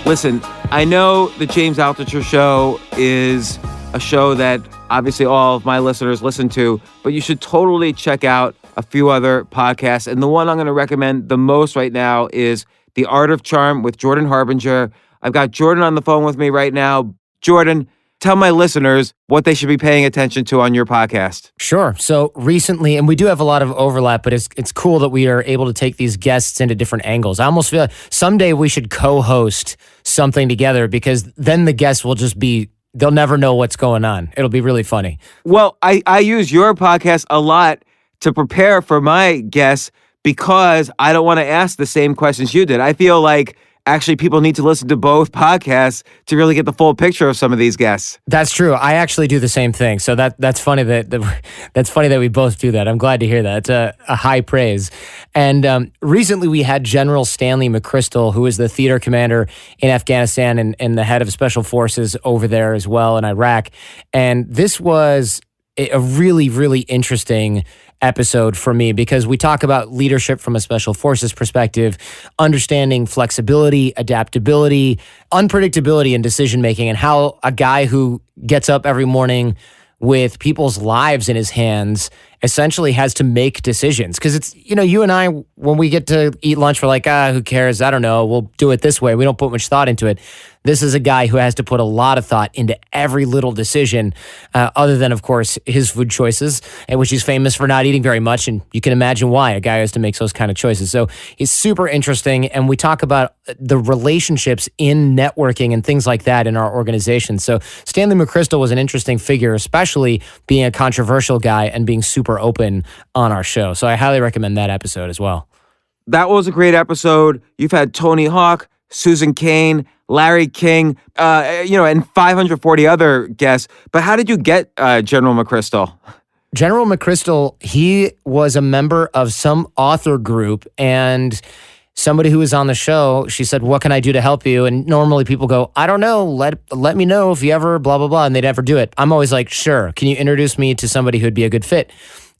Listen, I know The James Altucher Show is a show that obviously all of my listeners listen to, but you should totally check out a few other podcasts. And the one I'm going to recommend the most right now is The Art of Charm with Jordan Harbinger. I've got Jordan on the phone with me right now. Jordan, tell my listeners what they should be paying attention to on your podcast. Sure. So recently, and we do have a lot of overlap, but it's cool that we are able to take these guests into different angles. I almost feel like someday we should co-host something together because then the guests will just be, they'll never know what's going on. It'll be really funny. Well, I use your podcast a lot to prepare for my guests because I don't want to ask the same questions you did. I feel like actually people need to listen to both podcasts to really get the full picture of some of these guests. That's true. I actually do the same thing. So that's funny that's funny that we both do that. I'm glad to hear that. It's a high praise. And recently we had General Stanley McChrystal, who is the theater commander in Afghanistan and the head of special forces over there as well in Iraq. And this was a really, really interesting episode for me because we talk about leadership from a special forces perspective, understanding flexibility, adaptability, unpredictability in decision making, and how a guy who gets up every morning with people's lives in his hands essentially has to make decisions. Because it's, you and I, when we get to eat lunch, we're like, who cares? I don't know. We'll do it this way. We don't put much thought into it. This is a guy who has to put a lot of thought into every little decision, other than, of course, his food choices, which he's famous for not eating very much. And you can imagine why a guy has to make those kind of choices. So he's super interesting. And we talk about the relationships in networking and things like that in our organization. So Stanley McChrystal was an interesting figure, especially being a controversial guy and being super open on our show. So I highly recommend that episode as well. That was a great episode. You've had Tony Hawk, Susan Cain, Larry King, and 540 other guests. But how did you get General McChrystal? General McChrystal, he was a member of some author group, and somebody who was on the show, she said, what can I do to help you? And normally people go, I don't know, let me know if you ever blah, blah, blah, and they never do it. I'm always like, sure, can you introduce me to somebody who'd be a good fit?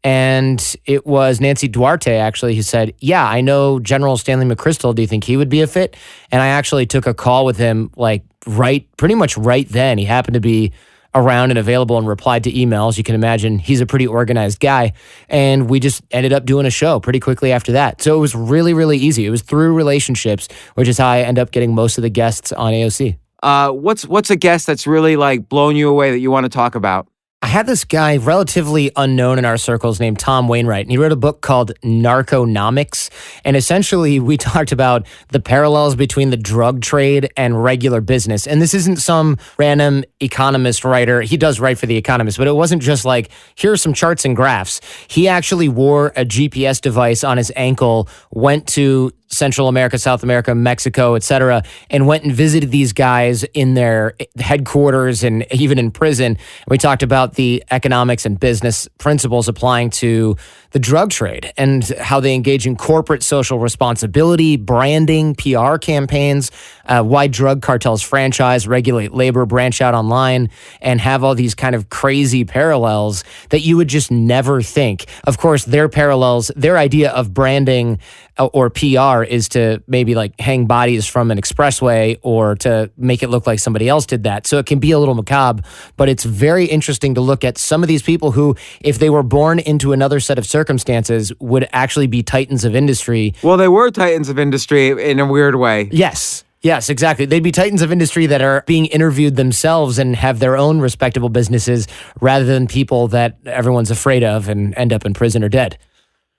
And it was Nancy Duarte, actually, who said, yeah, I know General Stanley McChrystal. Do you think he would be a fit? And I actually took a call with him pretty much right then. He happened to be around and available and replied to emails. You can imagine he's a pretty organized guy. And we just ended up doing a show pretty quickly after that. So it was really, really easy. It was through relationships, which is how I end up getting most of the guests on AOC. What's a guest that's really blown you away that you want to talk about? I had this guy relatively unknown in our circles named Tom Wainwright, and he wrote a book called Narconomics. And essentially, we talked about the parallels between the drug trade and regular business. And this isn't some random economist writer. He does write for The Economist, but it wasn't just here are some charts and graphs. He actually wore a GPS device on his ankle, went to Central America, South America, Mexico, etc., and went and visited these guys in their headquarters and even in prison. We talked about the economics and business principles applying to the drug trade and how they engage in corporate social responsibility, branding, PR campaigns, why drug cartels franchise, regulate labor, branch out online, and have all these kind of crazy parallels that you would just never think. Of course, their parallels, their idea of branding or PR is to maybe hang bodies from an expressway or to make it look like somebody else did that. So it can be a little macabre, but it's very interesting to look at some of these people who, if they were born into another set of circumstances, would actually be titans of industry. Well, they were titans of industry in a weird way. Yes, exactly. They'd be titans of industry that are being interviewed themselves and have their own respectable businesses rather than people that everyone's afraid of and end up in prison or dead.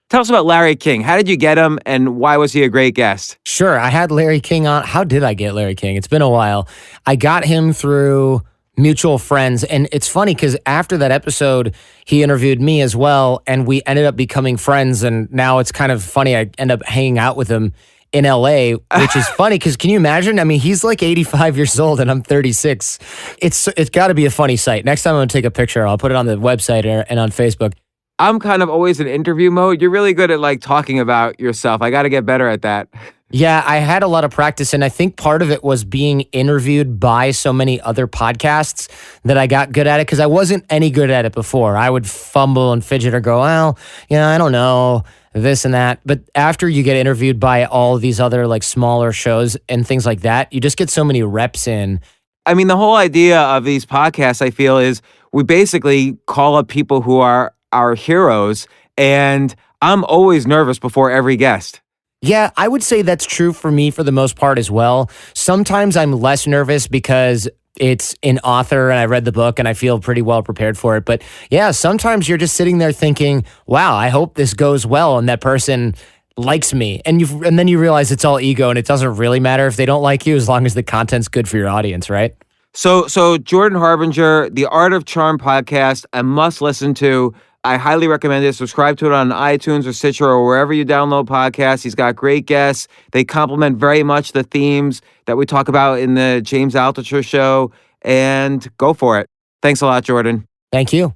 Tell us about Larry King. How did you get him, and why was he a great guest? Sure. I had Larry King on. How did I get Larry King? It's been a while. I got him through mutual friends. And it's funny because after that episode, he interviewed me as well, and we ended up becoming friends. And now it's kind of funny. I end up hanging out with him in LA, which is funny because can you imagine? I mean, he's 85 years old and I'm 36. It's got to be a funny sight. Next time I'm going to take a picture. I'll put it on the website and on Facebook. I'm kind of always in interview mode. You're really good at talking about yourself. I got to get better at that. Yeah, I had a lot of practice, and I think part of it was being interviewed by so many other podcasts that I got good at it because I wasn't any good at it before. I would fumble and fidget or go, well, I don't know, this and that. But after you get interviewed by all these other smaller shows and things like that, you just get so many reps in. I mean, the whole idea of these podcasts, I feel, is we basically call up people who are our heroes, and I'm always nervous before every guest. Yeah, I would say that's true for me for the most part as well. Sometimes I'm less nervous because it's an author and I read the book and I feel pretty well prepared for it. But yeah, sometimes you're just sitting there thinking, wow, I hope this goes well and that person likes me. And then you realize it's all ego and it doesn't really matter if they don't like you as long as the content's good for your audience, right? So Jordan Harbinger, the Art of Charm podcast, a must listen to. I highly recommend it. Subscribe to it on iTunes or Stitcher or wherever you download podcasts. He's got great guests. They complement very much the themes that we talk about in the James Altucher show. And go for it. Thanks a lot, Jordan. Thank you.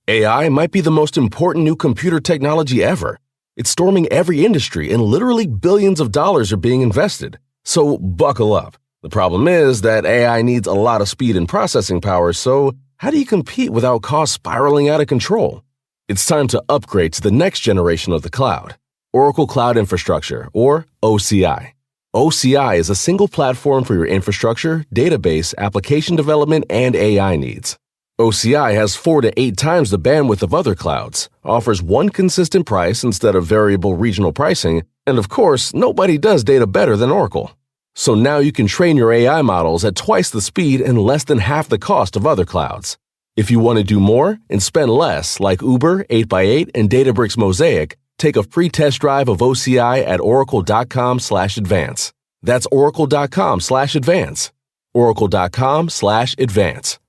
AI might be the most important new computer technology ever. It's storming every industry and literally billions of dollars are being invested. So buckle up. The problem is that AI needs a lot of speed and processing power, so how do you compete without costs spiraling out of control? It's time to upgrade to the next generation of the cloud, Oracle Cloud Infrastructure, or OCI. OCI is a single platform for your infrastructure, database, application development, and AI needs. OCI has 4 to 8 times the bandwidth of other clouds, offers one consistent price instead of variable regional pricing, and of course, nobody does data better than Oracle. So now you can train your AI models at twice the speed and less than half the cost of other clouds. If you want to do more and spend less, like Uber, 8x8, and Databricks Mosaic, take a free test drive of OCI at oracle.com/advance. That's oracle.com/advance. oracle.com/advance.